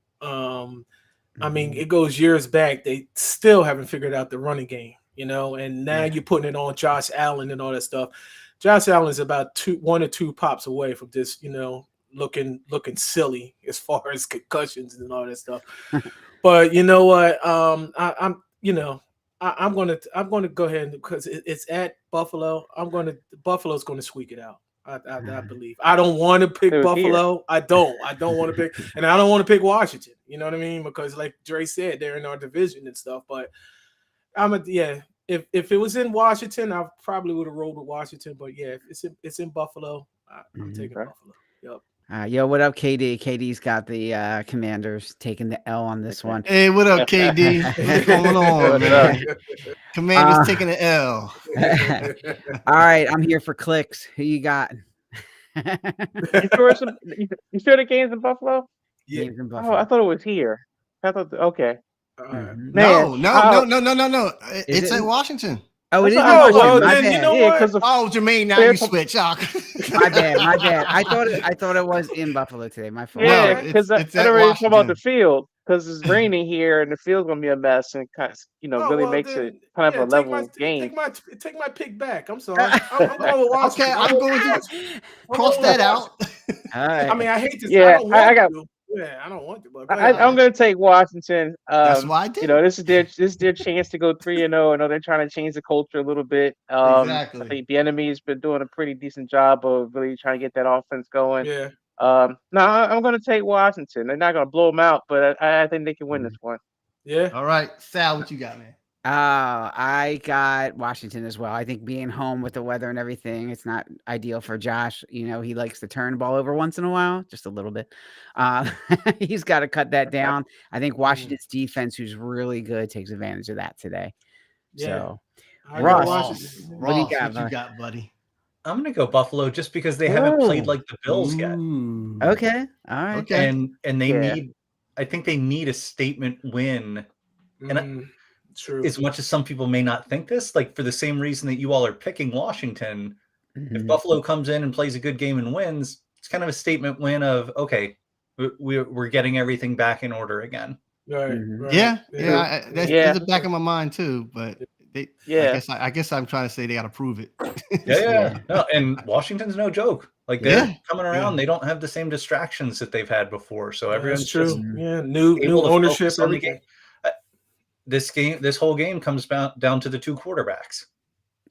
I mean, it goes years back. They still haven't figured out the running game, and now you're putting it on Josh Allen and all that stuff. Josh Allen is about 1 or 2 pops away from this, looking silly as far as concussions and all that stuff. But you know what? I'm gonna go ahead because it's at Buffalo. Buffalo's gonna squeak it out. I believe. I don't want to pick Buffalo. I don't want to pick, and I don't want to pick Washington. You know what I mean? Because like Dre said, they're in our division and stuff. But if it was in Washington, I probably would have rolled with Washington. But yeah, if it's in Buffalo, I'm taking Buffalo. Yep. Yo, what up, KD? KD's got the Commanders taking the L on this one. Hey, what up, KD? What's going on, man? Commanders taking the L. All right, I'm here for clicks. Who you got? You sure the game's in Buffalo? Yeah. In Buffalo. Oh, I thought it was here. Okay. Mhm. No. It's at Washington. Oh, it is. Oh, well, My then bad. you know Yeah, what? because Oh, Jermaine, now you switch. Oh. My bad. I thought it was in Buffalo today. My fault. Yeah, No, because it's I at don't really talk about Washington. the field because it's raining here and the field's gonna be a mess and kind of, really makes it kind of a level game. Take my pick back. I'm sorry. I'm going with Washington. Okay, I'm going to cross that out. All right. I mean, I hate this. Yeah, I don't want I got- to. Yeah, I don't want to. But I'm going to take Washington. That's why I did. You know, this is their chance to go 3-0. I know they're trying to change the culture a little bit. Exactly. I think Bieniemy's been doing a pretty decent job of really trying to get that offense going. yeah. No, I'm going to take Washington. They're not going to blow them out, but I think they can win this one. Yeah. All right, Sal, what you got, man? I got Washington as well. I think being home with the weather and everything, it's not ideal for Josh. You know, he likes to turn the ball over once in a while, just a little bit. He's got to cut that down. I think Washington's defense, who's really good, takes advantage of that today. Yeah. So, I Ross, got Washington. what do you Ross, got, what you bud? got, buddy? I'm gonna go Buffalo just because they haven't played Oh. like the Bills yet, Ooh. Okay, all right. Okay. and they Yeah. need. I think they need a statement win. True. As much as some people may not think this, like for the same reason that you all are picking Washington, if Mhm. Buffalo comes in and plays a good game and wins, it's kind of a statement win of, okay, we're getting everything back in order again. Right. Mhm. Right. Yeah, Yeah. that's Yeah. in the back of my mind too. But they, Yeah. I guess I'm trying to say they got to prove it. Yeah. No, and Washington's no joke. Like they're Yeah. coming around, Yeah. they don't have the same distractions that they've had before. So That's everyone's true. just Yeah. New able to ownership. focus on the Everything. game. This whole game comes down to the two quarterbacks.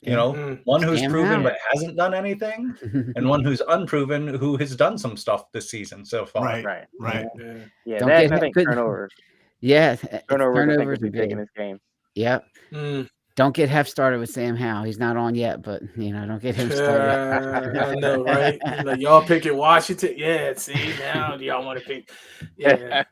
You know, one who's Damn proven right. but hasn't done anything, and one who's unproven who has done some stuff this season so far. Right. Right. Right. Yeah. Yeah. Don't That get and I think good- turnovers. Yeah, Turnovers, I think, turnovers will are be big in big. this game. Yep. Mm. Don't get Hef started with Sam Howell. He's not on yet, but don't get him started. I know, right? Like y'all picking Washington. Yeah. See, now y'all want to pick. Yeah.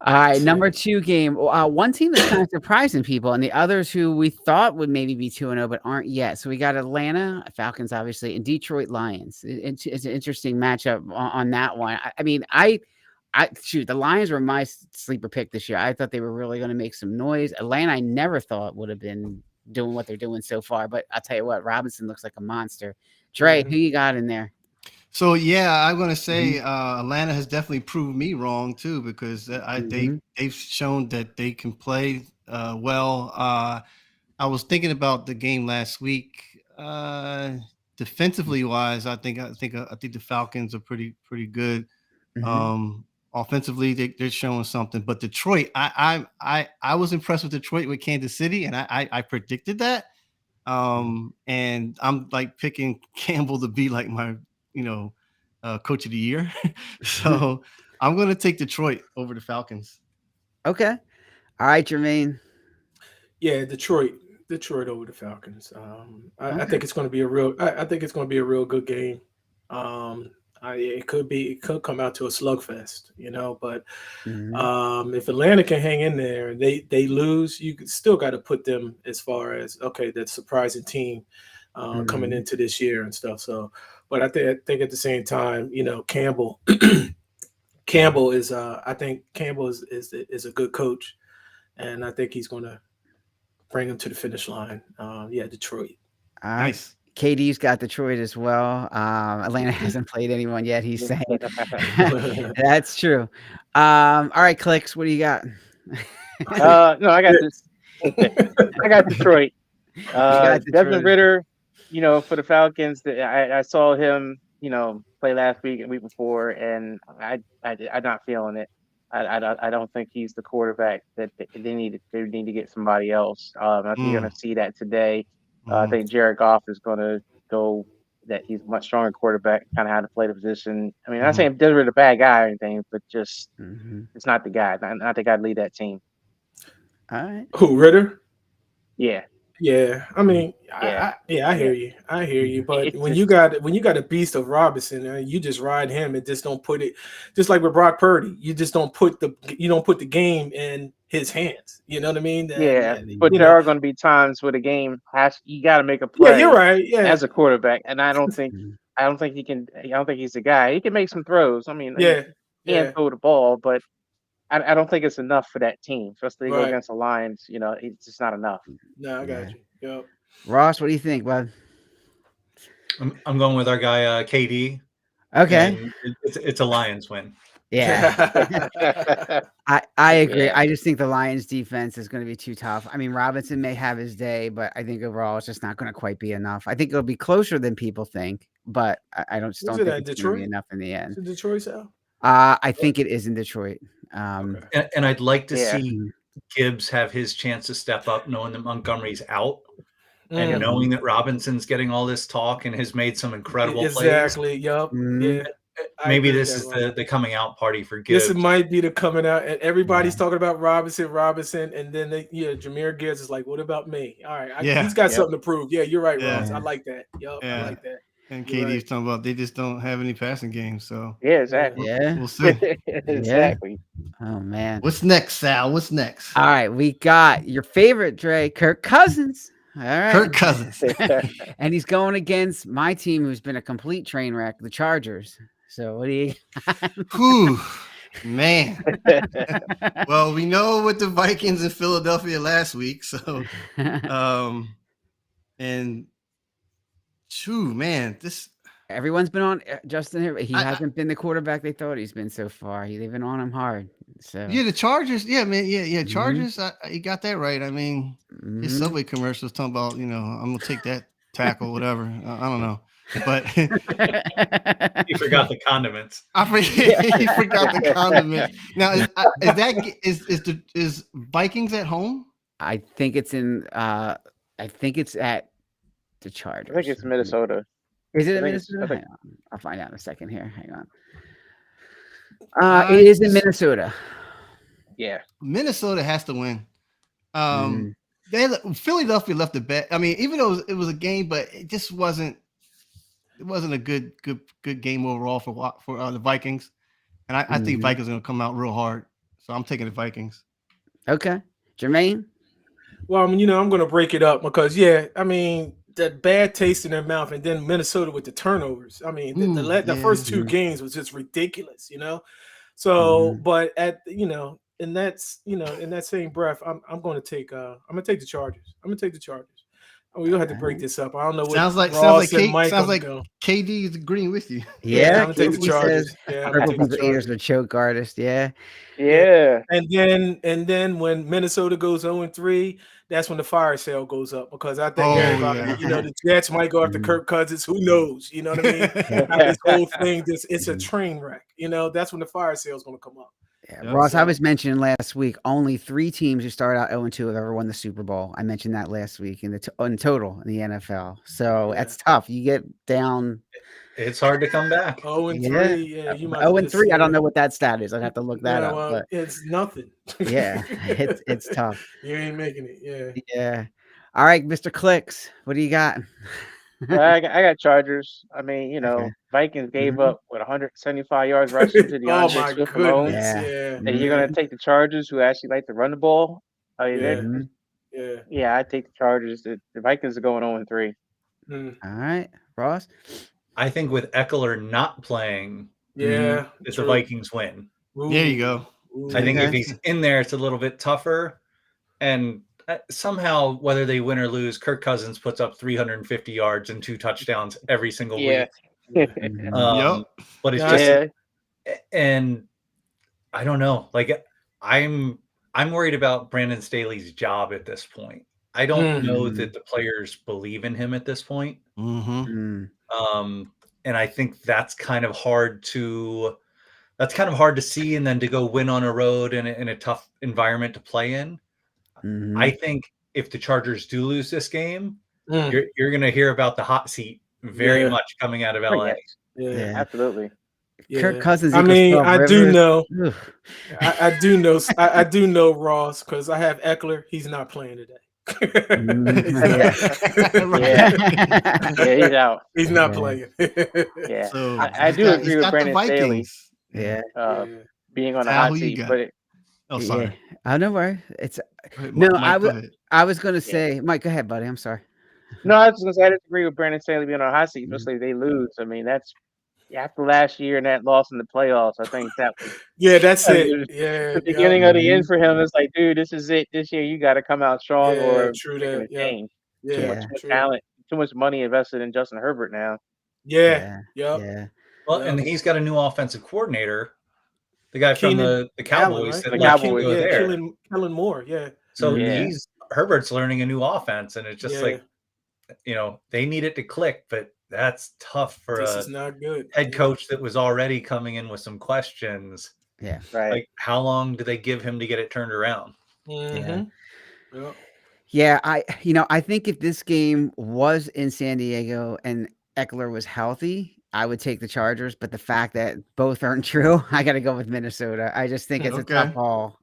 All right, number 2 game. One team that's kind of surprising people, and the others who we thought would maybe be 2-0 but aren't yet. So we got Atlanta Falcons, obviously, and Detroit Lions. It's an interesting matchup on that one. I mean, the Lions were my sleeper pick this year. I thought they were really going to make some noise. Atlanta, I never thought would have been doing what they're doing so far. But I'll tell you what, Robinson looks like a monster. Dre, who you got in there? So yeah, I'm gonna say Atlanta has definitely proved me wrong too, because they've shown that they can play well. I was thinking about the game last week. Defensively wise, I think the Falcons are pretty good. Offensively, they're showing something. But Detroit, I was impressed with Detroit with Kansas City, and I predicted that. And I'm like picking Campbell to be like my coach of the year. So I'm going to take Detroit over the Falcons. Okay. All right, Jermaine. Yeah, Detroit over the Falcons. I think it's going to be a real. I think it's going to be a real good game. It could come out to a slugfest, But if Atlanta can hang in there, they lose. You still got to put them as far as that surprising team coming into this year and stuff. So, but I think at the same time, Campbell. Campbell is. I think Campbell is a good coach, and I think he's going to bring them to the finish line. Detroit. Nice. KD's got Detroit as well. Atlanta hasn't played anyone yet. He's saying that's true. All right, Clicks, what do you got? No, I got this. I got Detroit. Desmond Ridder, for the Falcons. I saw him, play last week and week before, and I'm not feeling it. I don't think he's the quarterback that they need to get somebody else. I think you're going to see that today. I think Jared Goff is going to go that he's a much stronger quarterback, kind of how to play the position. I mean, I'm not saying Desmond a bad guy or anything, but just it's not the guy. Not the guy to lead that team. All right. Who, Ridder? Yeah. Yeah, I mean, I hear you. I hear you. But when you got a beast of Robinson, you just ride him and just don't put it. Just like with Brock Purdy, you just don't put the game in his hands. You know what I mean? But there are going to be times where the game you got to make a play. Yeah, you're right. Yeah, as a quarterback, and I don't think he can. I don't think he's the guy. He can make some throws. I mean, he can throw the ball, but I don't think it's enough for that team, especially go against the Lions. It's just not enough. No, I got you. Yep. Ross, what do you think, bud? I'm going with our guy KD. Okay, it's a Lions win. Yeah, I agree. Yeah. I just think the Lions defense is going to be too tough. I mean, Robinson may have his day, but I think overall it's just not going to quite be enough. I think it'll be closer than people think, but I don't think it's going to be enough in the end. Is it Detroit, Sal? I think it is in Detroit. Okay. And I'd like to Yeah. see Gibbs have his chance to step up, knowing that Montgomery's out and Mm. knowing that Robinson's getting all this talk and has made some incredible plays. Exactly. Yup. Mhm. Yeah. I Maybe agree with this that, is Ross. the coming out party for Gibbs. This might be the coming out, and everybody's talking about Robinson, and then Jahmyr Gibbs is like, "What about me?" All right, he's got something to prove. Yeah, you're right, Ross. I like that. Yup, I like that. And You're KD's talking about they just don't have any passing games, so Yeah, exactly. Yeah. we'll see. Exactly. Oh man. What's next, Sal? What's next? All right, we got your favorite Dre, Kirk Cousins. All right. Kirk Cousins. And he's going against my team, who's been a complete train wreck, the Chargers. So what do you? Whew, man. Well, we know what the Vikings in Philadelphia last week, so and shoo, man, this Everyone's been on Justin here. He hasn't been the quarterback they thought he's been so far. They've been on him hard. So the Chargers, man, Chargers. You got that right. I mean, his Subway commercials talking about, I'm gonna take that tackle, whatever. I don't know, but He forgot the condiments. He forgot the condiment. Now, is Vikings at home? I think it's in. I think it's at the Chargers. I think it's Minnesota. Is it in I think it's- Minnesota? I think- Hang on. I'll find out in a second here. Hang on. It is in Minnesota. Yeah. Minnesota has to win. Mhm. Philadelphia left the bet. I mean, even though it was a game, but it just wasn't. It wasn't a good game overall for the Vikings, and I think Vikings are going to come out real hard. So I'm taking the Vikings. Okay, Jermaine. Well, I mean, I'm going to break it up because, I mean, that bad taste in their mouth, and then Minnesota with the turnovers. I mean, the first two games was just ridiculous, So, but in that same breath, I'm going to take the Chargers. I'm going to take the Chargers. We're gonna have to break this up. I don't know what sounds like KD is agreeing with you. Yeah, I'm gonna take the Chargers. Yeah, I'm gonna take the People's ears are choke artist. Yeah. And then when Minnesota goes 0-3, that's when the fire sale goes up because I think the Jets might go after Kirk Cousins. Who knows? You know what I mean? This whole thing, it's a train wreck. That's when the fire sale is gonna come up. Yeah, Ross, I was mentioning last week, only 3 teams who started out 0-2 have ever won the Super Bowl. I mentioned that last week in total in the NFL. So that's tough. You get down. It's hard to come back. 0-3. Yeah, you might. 0-3. I don't know what that stat is. I'd have to look that up. Well, but it's nothing. Yeah, it's tough. You ain't making it. Yeah. Yeah. All right, Mr. Clicks, what do you got? I got Chargers. I mean, Vikings gave up 175 yards rushing to the my goodness. And you're gonna take the Chargers, who actually like to run the ball. I mean, I take the Chargers. The Vikings are going 0-3. All right, Ross. I think with Eckler not playing, the Vikings win. There you go. I think if he's in there, it's a little bit tougher. And somehow, whether they win or lose, Kirk Cousins puts up 350 yards and 2 touchdowns every single week. But it's just, and I don't know. Like I'm worried about Brandon Staley's job at this point. I don't know that the players believe in him at this point. And I think that's kind of hard to see, and then to go win on a road in a tough environment to play in. I think if the Chargers do lose this game, you're going to hear about the hot seat very much coming out of LA. Yeah, absolutely. Kirk Cousins. I mean, I do know. I do know Ross because I have Eckler. He's not playing today. He's out. He's not playing. So I do agree with Brandon Staley. Being on the hot seat, but sorry. Don't worry. It's Mike, I was going to say, Mike, go ahead, buddy. I'm sorry. No, I was going to say I disagree with Brandon Staley being on a hot seat, especially if they lose. I mean, that's after last year and that loss in the playoffs. I think that was that's it. The beginning of the end for him. It's like, dude, this is it. This year you got to come out strong, or true that. Change. Too much talent, too much money invested in Justin Herbert now. Well, and he's got a new offensive coordinator. The guy from the Cowboys. Allen, right? Kellen Moore. So Herbert's learning a new offense, and it's just like they need it to click, but that's tough for This a is not good. head coach that was already coming in with some questions. Yeah. Right. Like, how long do they give him to get it turned around? Mhm. Yeah. Yeah, I think if this game was in San Diego and Eckler was healthy, I would take the Chargers. But the fact that both aren't true, I got to go with Minnesota. I just think it's a tough Okay. haul.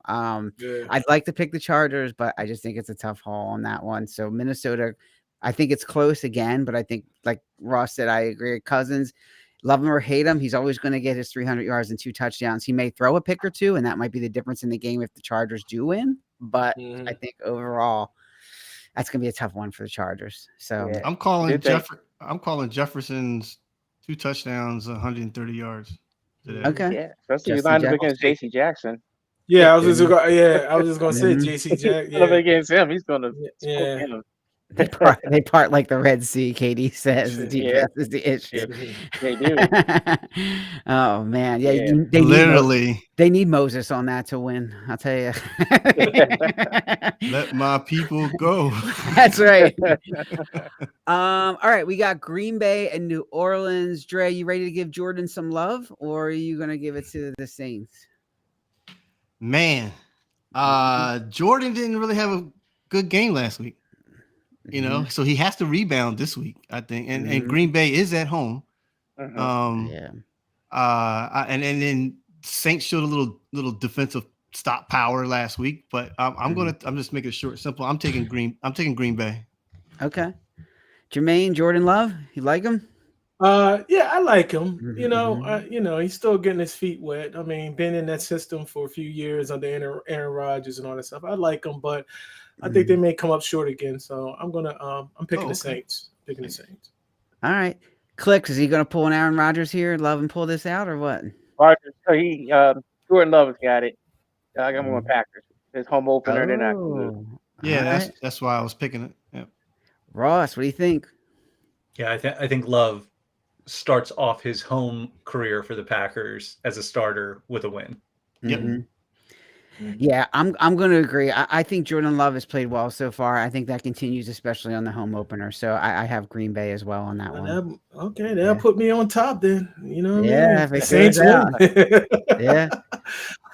Yeah. I'd like to pick the Chargers, but I just think it's a tough haul on that one. So Minnesota, I think it's close again, but I think, like Ross said, I agree. Cousins, love him or hate him, he's always going to get his 300 yards and 2 touchdowns. He may throw a pick or two, and that might be the difference in the game if the Chargers do win. But Mhm. I think overall, that's gonna be a tough one for the Chargers. So Yeah. I'm calling Good thing. I'm calling Jefferson's 2 touchdowns, 130 yards today. okay, Yeah, especially Justin lined up Jackson. against J.C. Jackson. Yeah, I was just gonna say Mhm. JC Jack. Lined up Yeah. against him, he's gonna Yeah. smoke him. they part like the Red Sea. Katie says the Yeah. defense is the issue. They do. Oh man, yeah, Yeah. they Literally, they need Moses on that to win. I'll tell you. let my people go. That's right. All right, we got Green Bay and New Orleans. Dre, you ready to give Jordan some love, or are you gonna give it to the Saints? Man, Jordan didn't really have a good game last week, so he has to rebound this week, I think. And Green Bay is at home. Yeah. And then Saints showed a little defensive stop power last week, but I'm just making it short, simple. I'm taking Green Bay. Okay. Jermaine, Jordan Love, you like him? Yeah, I like him. Mhm. He's still getting his feet wet. I mean, been in that system for a few years under Aaron Rodgers and all that stuff. I like him, but I think they may come up short again. So I'm picking the Saints. Picking the Saints. All right. Clicks, is he going to pull an Aaron Rodgers here, Love, and pull this out, or what? Rodgers, so Jordan Love has got it. I got him on Packers. His home opener, they're not going to lose. Yeah, that's why I was picking it. Yeah. Ross, what do you think? Yeah, I think Love starts off his home career for the Packers as a starter with a win. Yep. Mhm. Yeah, I'm going to agree. I think Jordan Love has played well so far. I think that continues, especially on the home opener. So I have Green Bay as well on that one. Okay, that'll put me on top then. You know what Yeah, I mean? if it Saints goes win. Yeah.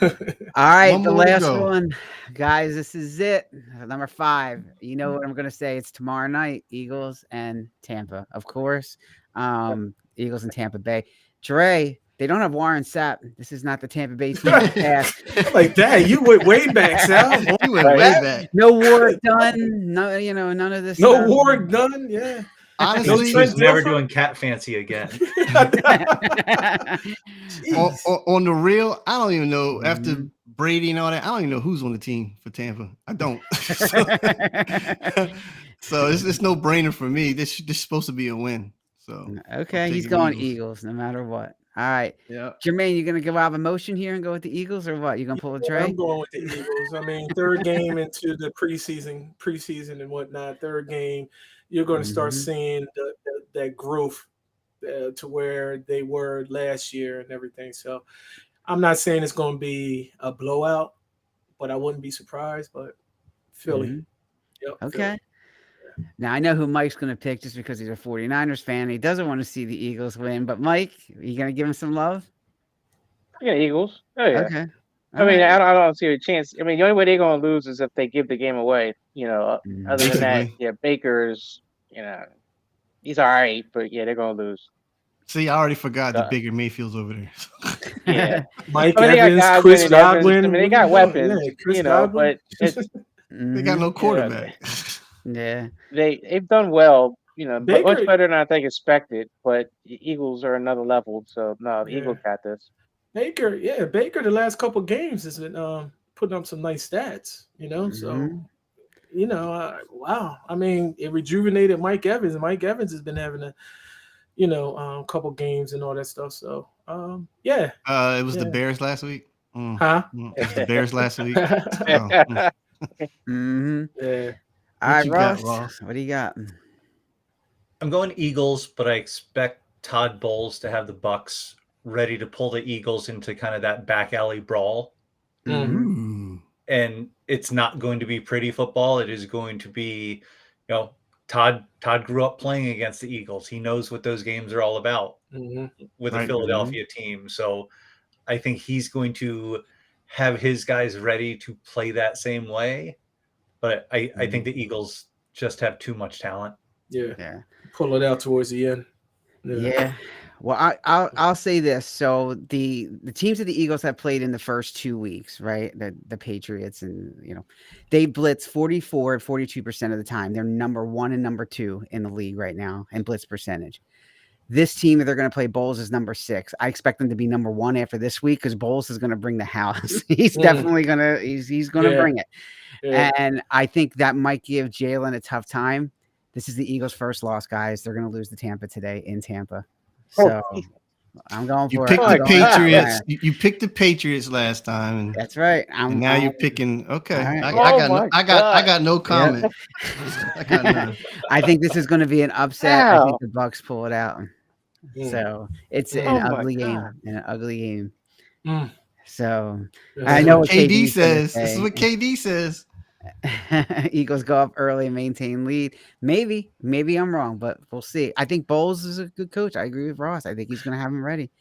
All right, One the more to last go. one. Guys, this is it. Number 5. You know what I'm going to say. It's tomorrow night, Eagles and Tampa, of course. Eagles and Tampa Bay. Dre, they don't have Warren Sapp. This is not the Tampa Bay team. Like that. You went way back, Sal. You went way back. No war done. No, none of this. No stuff. war done. Yeah. Honestly, He's never doing cat fancy again. on the real, I don't even know. After Brady and all that, I don't even know who's on the team for Tampa. I don't. So it's no brainer for me. This is supposed to be a win. So okay, he's going Eagles no matter what. All right. Yeah. Jermaine, you're gonna give out of emotion here and go with the Eagles, or what? You gonna pull a Dre? I'm going with the Eagles. I mean, third game into the preseason and whatnot. Third game, you're going to start seeing that growth to where they were last year and everything. So I'm not saying it's going to be a blowout, but I wouldn't be surprised. But Philly. Yep, Okay. Philly. Now, I know who Mike's going to pick just because he's a 49ers fan. He doesn't want to see the Eagles win. But, Mike, are you going to give him some love? Yeah, Eagles. Oh, yeah. Okay. I mean, I don't see a chance. I mean, the only way they're going to lose is if they give the game away. Other than that, yeah, Baker's, he's all right. But, yeah, they're going to lose. See, I already forgot the Baker Mayfield's over there. Yeah. Mike Evans, Chris Godwin. I mean, they got weapons, Godwin. but they got no quarterback. Yeah. They've done well, Baker, much better than I think expected. But the Eagles are another level, so no, the Eagles got this. Baker, the last couple games has been putting up some nice stats, So, wow. I mean, it rejuvenated Mike Evans. Mike Evans has been having a, couple games and all that stuff. So, yeah. It was the Bears last week. Huh? It was the Bears last week. Yeah. All right, Ross, what do you got? I'm going Eagles, but I expect Todd Bowles to have the Bucs ready to pull the Eagles into kind of that back alley brawl. And it's not going to be pretty football. It is going to be, Todd grew up playing against the Eagles. He knows what those games are all about with a Philadelphia team. So I think he's going to have his guys ready to play that same way. But I think the Eagles just have too much talent. Yeah. Pull it out towards the end. Yeah. Well, I'll say this. So the teams that the Eagles have played in the first 2 weeks, right? The Patriots, and they blitz 44 and 42% of the time. They're number 1 and number 2 in the league right now in blitz percentage. This team that they're going to play, Bowles, is number 6. I expect them to be number 1 after this week because Bowles is going to bring the house. He's definitely gonna he's gonna bring it. Yeah. And I think that might give Jalen a tough time. This is the Eagles' first loss, guys. They're going to lose to Tampa today in Tampa. So I'm going for it. You picked the Patriots. You picked the Patriots last time. And that's right. And now you're picking. Okay. Right. I got no comment. I got none. I think this is going to be an upset. I think the Bucs pull it out. So it's an ugly game. So I know what KD says. This is what KD says. Eagles go up early and maintain lead. Maybe I'm wrong, but we'll see. I think Bowles is a good coach. I agree with Ross. I think he's going to have him ready.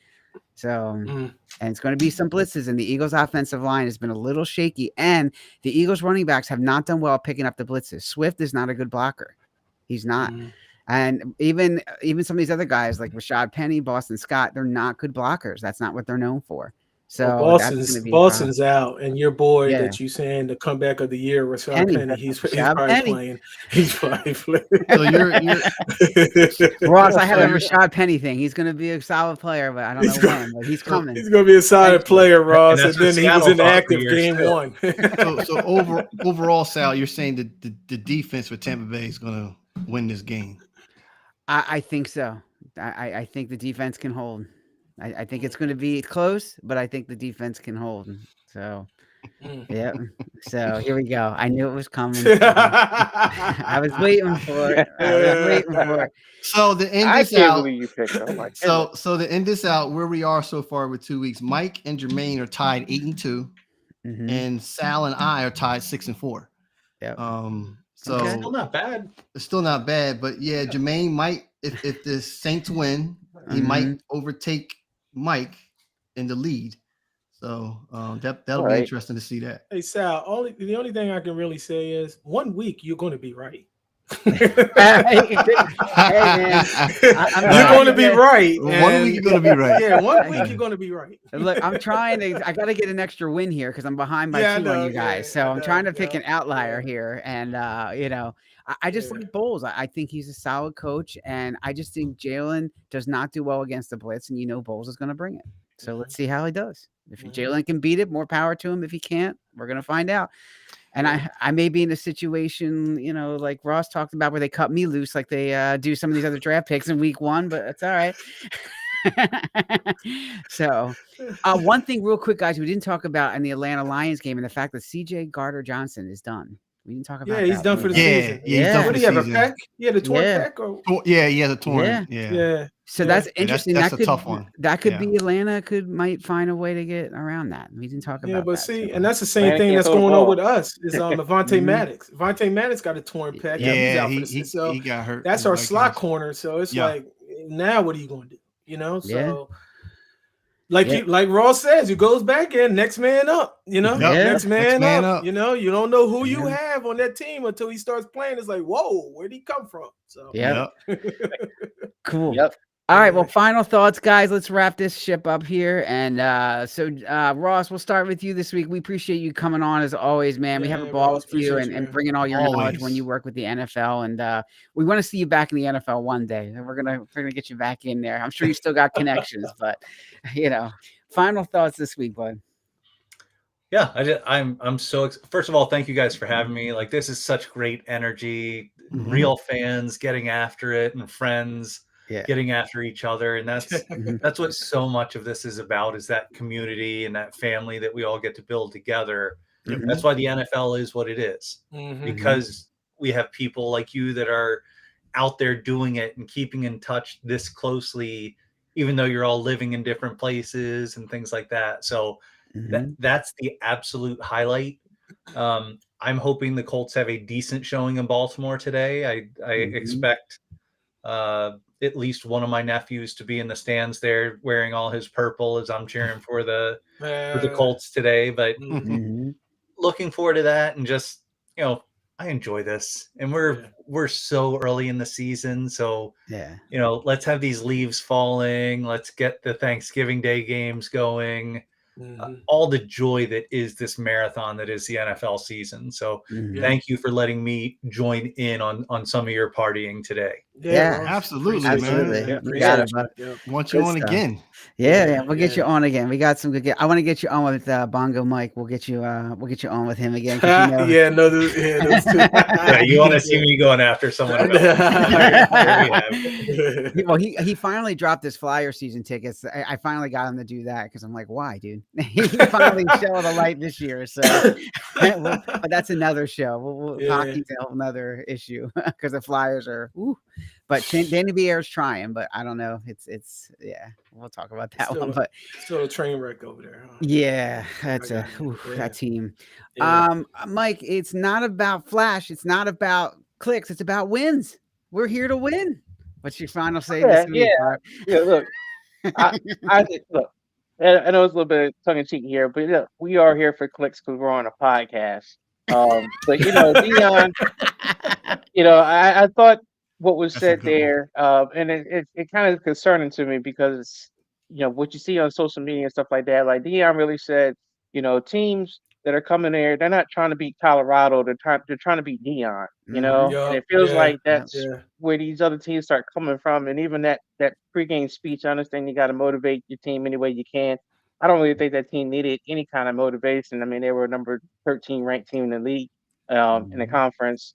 So, and it's going to be some blitzes, and the Eagles' offensive line has been a little shaky, and the Eagles' running backs have not done well picking up the blitzes. Swift is not a good blocker. He's not. And even some of these other guys like Rashad Penny, Boston Scott, they're not good blockers. That's not what they're known for. So Boston's out, and your boy that you saying the comeback of the year, Rashad Penny, he's probably playing. He's probably playing. So you're Ross. I have a Rashad Penny thing. He's going to be a solid player, but I don't know when. But he's coming. He's going to be a solid player, Ross. And then he was inactive game one. So overall, Sal, you're saying that the defense for Tampa Bay is going to win this game? I think so. I think the defense can hold. I think it's going to be close, but I think the defense can hold. So, yeah. So here we go. I knew it was coming. I was waiting for it. So the end I this can't out. believe you picked it. Oh my So to end this out, where we are so far with 2 weeks, Mike and Jermaine are tied 8-2, and Sal and I are tied 6-4. Yeah. So still not bad. It's still not bad, but yeah, Jermaine might, if the Saints win, he might overtake Mike in the lead. So that'll be interesting to see that. Hey Sal, the only thing I can really say is 1 week you're going to be right. Hey, man, you're going to be right. 1 week you're going to be right. Yeah, 1 week you're going to be right. Look, I'm trying to. I got to get an extra win here because I'm behind by 2 on you guys. So I'm trying to pick an outlier here, and I just like Bowles. I think he's a solid coach, and I just think Jalen does not do well against the blitz, and Bowles is going to bring it. So let's see how he does. If Jalen can beat it, more power to him. If he can't, we're going to find out. And I may be in a situation, like Ross talked about, where they cut me loose like they do some of these other draft picks in week 1, but that's all right. So one thing real quick, guys, we didn't talk about in the Atlanta Lions game, and the fact that CJ Gardner-Johnson is done. We didn't talk about that. Yeah, he's done for the season. Yeah, he's done for the season. What do you have, a pec? Yeah, the torn pec? Or? Yeah, the torn. Yeah. So that's interesting. That's a tough one. That could be Atlanta might find a way to get around that. We didn't talk about that. Yeah, but see, and that's the same thing that's going on with us is Avonte Maddox. Avonte Maddox got a torn pec. Yeah, he got hurt. That's our slot corner. So it's like, now what are you going to do? So like Ross says, he goes back in, next man up, next man up. You don't know who you have on that team until he starts playing. It's like, whoa, where'd he come from? So cool. Yep. All right. Well, final thoughts, guys. Let's wrap this ship up here. And so Ross, we'll start with you this week. We appreciate you coming on as always, man. We have a ball with you and bringing all your knowledge when you work with the NFL. And we want to see you back in the NFL one day. And we're gonna get you back in there. I'm sure you still got connections, but final thoughts this week, bud. Yeah, I'm so first of all, thank you guys for having me. Like, this is such great energy, real fans getting after it, and friends getting after each other. And that's what so much of this is about, is that community and that family that we all get to build together. That's why the NFL is what it is, because we have people like you that are out there doing it and keeping in touch this closely, even though you're all living in different places and things like that. So that's the absolute highlight. I'm hoping the Colts have a decent showing in Baltimore today. I expect at least one of my nephews to be in the stands there wearing all his purple as I'm cheering for the Colts today. But looking forward to that, and just, you know, I enjoy this, and we're so early in the season, so you know, let's have these leaves falling. Let's get the Thanksgiving Day games going. All the joy that is this marathon that is the NFL season. So thank you for letting me join in on some of your partying today. Yeah, absolutely, absolutely. man. You got it, bud. Want you Good on stuff. again? Yeah, we'll get you on again. We got some good. I want to get you on with Bongo Mike. We'll get you on with him again. You know. Those two. Yeah, you want to see me going after someone else? Well, he finally dropped his Flyer season tickets. I finally got him to do that because I'm like, why, dude? He finally showed the light this year. So, but that's another show. Hockey's a whole another issue because the Flyers are. But Danny Vier's trying, but I don't know. It's we'll talk about that one. But still a train wreck over there. Huh? Yeah, that's that team. Yeah. Mike, it's not about flash. It's not about clicks. It's about wins. We're here to win. What's your final say? Look, I look. I know it's a little bit tongue in cheek here, but look, we are here for clicks because we're on a podcast. But you know, Dion, you know, I thought what was said there, and it kind of concerning to me because, you know, what you see on social media and stuff like that, like Dion really said, you know, teams that are coming there, they're not trying to beat Colorado, they're trying to beat Dion, you know, and it feels like that's where these other teams start coming from. And even that pregame speech, I understand you got to motivate your team any way you can. I don't really think that team needed any kind of motivation. I mean, they were number 13 ranked team in the league, in the conference.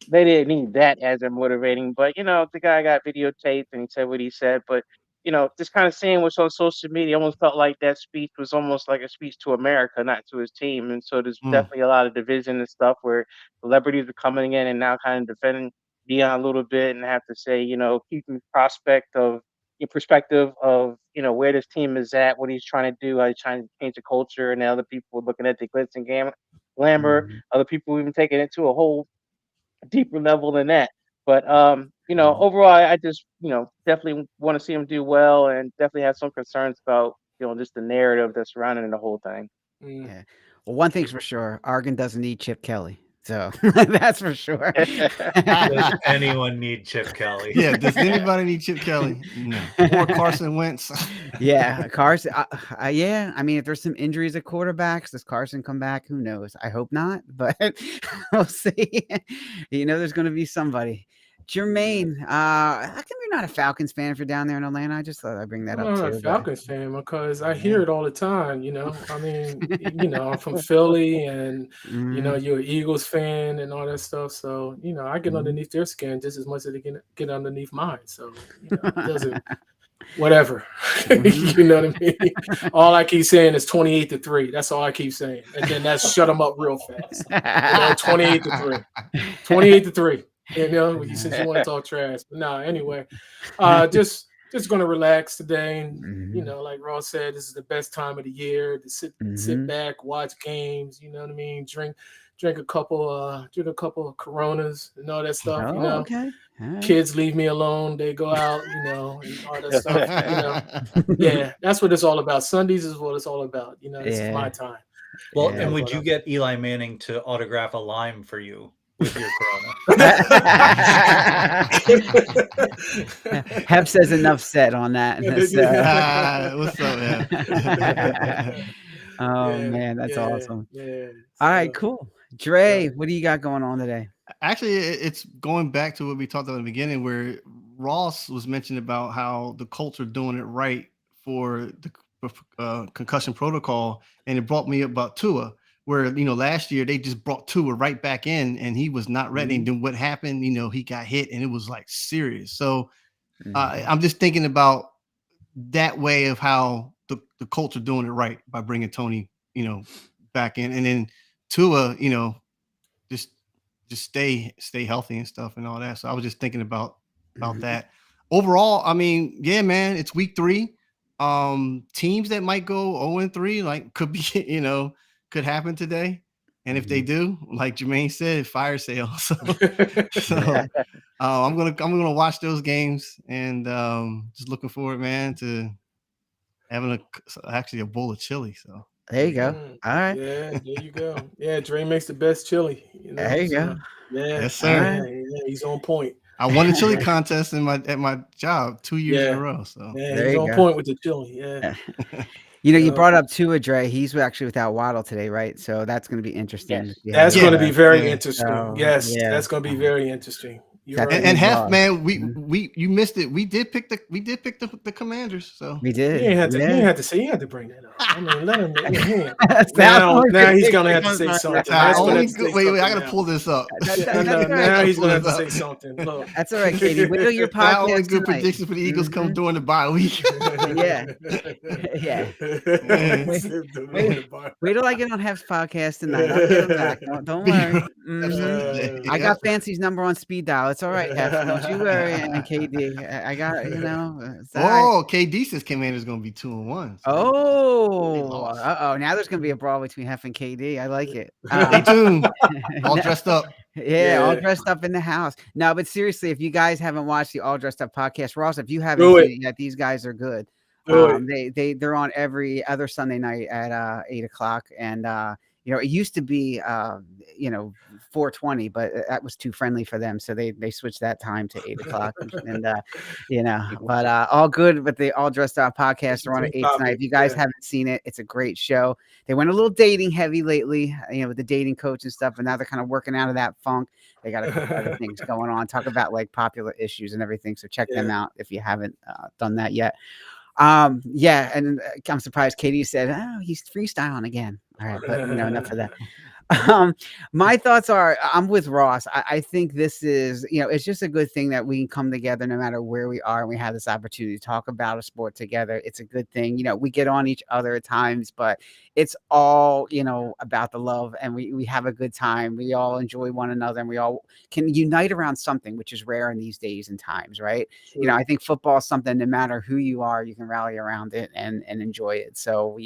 They didn't need that as a motivating, but you know, the guy got videotaped and he said what he said. But you know, just kind of seeing what's on social media, almost felt like that speech was almost like a speech to America, not to his team. And so there's definitely a lot of division and stuff where celebrities are coming in and now kind of defending Dion a little bit and have to say, you know, keeping perspective of, you know, where this team is at, what he's trying to do, how he's trying to change the culture, and other people looking at the glitz and glamour, other people even taking it to a whole deeper level than that. But you know, overall, I just, you know, definitely want to see him do well, and definitely have some concerns about, you know, just the narrative that's surrounding the whole thing. Yeah. Well, one thing's for sure, Oregon doesn't need Chip Kelly. So that's for sure. Does anyone need Chip Kelly? Yeah, does anybody need Chip Kelly? No. Or Carson Wentz? Yeah, Carson. Yeah, I mean, if there's some injuries at quarterbacks, does Carson come back? Who knows? I hope not, but we'll see. You know, there's going to be somebody. Jermaine, how come you're not a Falcons fan if you're down there in Atlanta? I just thought I'd bring that up too. I'm not a Falcons fan because I hear it all the time, you know. I mean, you know, I'm from Philly, and you know, you're an Eagles fan and all that stuff. So, you know, I get underneath their skin just as much as they get underneath mine. So, you know, it doesn't whatever. You know what I mean? All I keep saying is 28-3. That's all I keep saying. And then that's shut them up real fast. You know, 28-3. 28-3. You know, since you want to talk trash. But no, anyway, just going to relax today. And, you know, like Ross said, this is the best time of the year to sit back, watch games, you know what I mean? Drink a couple of Coronas and all that stuff, you know. Okay. Right. Kids leave me alone. They go out, you know, and all that stuff, you know. Yeah, that's what it's all about. Sundays is what it's all about. You know, this is my time. Well, and would you get Eli Manning to autograph a lime for you with your Corona? Hep says enough said on that. What's up, man? Man, that's awesome. Yeah. All right, cool. Dre, what do you got going on today? Actually, it's going back to what we talked about at the beginning, where Ross was mentioning about how the Colts are doing it right for the concussion protocol, and it brought me up about Tua, where, you know, last year they just brought Tua right back in, and he was not ready. And then what happened? You know, he got hit, and it was like serious. So I'm just thinking about that way of how the Colts are doing it right by bringing Tony, you know, back in, and then Tua, you know, just stay healthy and stuff and all that. So I was just thinking about that. Overall, I mean, yeah, man, it's week 3. Teams that might go 0-3, like, could be, you know, could happen today. And if they do, like Jermaine said, fire sale. So I'm gonna watch those games, and just looking forward, man, to having actually a bowl of chili. So there you go. All right. Yeah, there you go. Yeah, Dre makes the best chili. There you go. Yeah, yes, sir. Yeah, he's on point. I won a chili contest at my job 2 years in a row. So yeah, he's on point with the chili. Yeah. You know, you brought up Tua, Dre. He's actually without Waddle today, right? So that's going to be interesting. Yes. That's going to be very interesting. So, that's going to be very interesting. And Hef, man, you missed it. We did pick the Commanders. So we did. You had to bring that up. I mean, let him. Now he's going to have to say something. Wait, I got to pull this up. Now he's going to have to say something. Look. That's all right, Katie. We do your podcast. Only good predictions for the Eagles come during the bye week. Yeah. Wait till I get on Hef's podcast tonight. I'll get him back. Don't worry. I got Fancy's number on speed dial. It's all right, Hef. Don't you worry, and KD. I got KD says Commanders going to be 2-1. So now there's going to be a brawl between Hef and KD. I like it. Stay tuned. All dressed up. Yeah, all dressed up in the house. No, but seriously, if you guys haven't watched the All Dressed Up podcast, Ross, if you haven't seen it yet, these guys are good. They're on every other Sunday night at 8:00, and it used to be 4:20, but that was too friendly for them, so they switched that time to 8:00. And but all good with the All Dressed Up podcast. They're on at 8 tonight. If you guys haven't seen it, it's a great show. They went a little dating heavy lately, with the dating coach and stuff, and now they're kind of working out of that funk. They got a couple other things going on, talk about like popular issues and everything. So check them out if you haven't done that yet. And I'm surprised Katie said, "Oh, he's freestyling again." All right, but enough of that. My thoughts are, I'm with Ross. I think this is, it's just a good thing that we can come together no matter where we are, and we have this opportunity to talk about a sport together. It's a good thing. We get on each other at times, but it's all, about the love, and we have a good time. We all enjoy one another, and we all can unite around something, which is rare in these days and times, right? Sure. I think football is something, no matter who you are, you can rally around it and enjoy it. So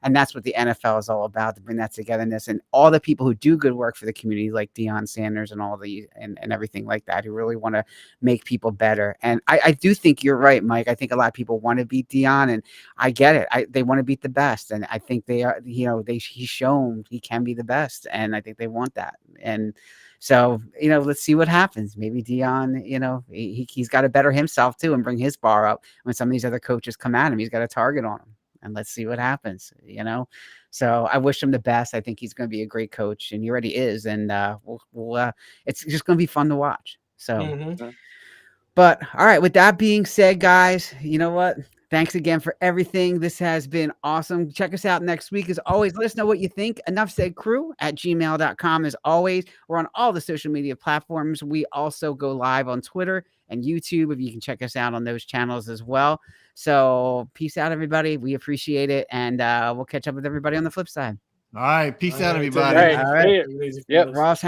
and that's what the NFL is all about, to bring that togetherness, and all the people who do good work for the community, like Deion Sanders and all the and everything like that, who really want to make people better. And I do think you're right, Mike. I think a lot of people want to beat Deion, and I get it. They want to beat the best, and I think they are. He's shown he can be the best, and I think they want that. And so, let's see what happens. Maybe Deion, he's got to better himself too, and bring his bar up when some of these other coaches come at him. He's got a target on him. And let's see what happens, So I wish him the best. I think he's going to be a great coach, and he already is. And it's just going to be fun to watch. So, But all right, with that being said, guys, you know what? Thanks again for everything. This has been awesome. Check us out next week. As always, let us know what you think. EnoughSaidCrew@gmail.com. As always, we're on all the social media platforms. We also go live on Twitter and YouTube, if you can check us out on those channels as well. So peace out, everybody. We appreciate it. And we'll catch up with everybody on the flip side. All right. Peace out, everybody. All right. Yep. Ross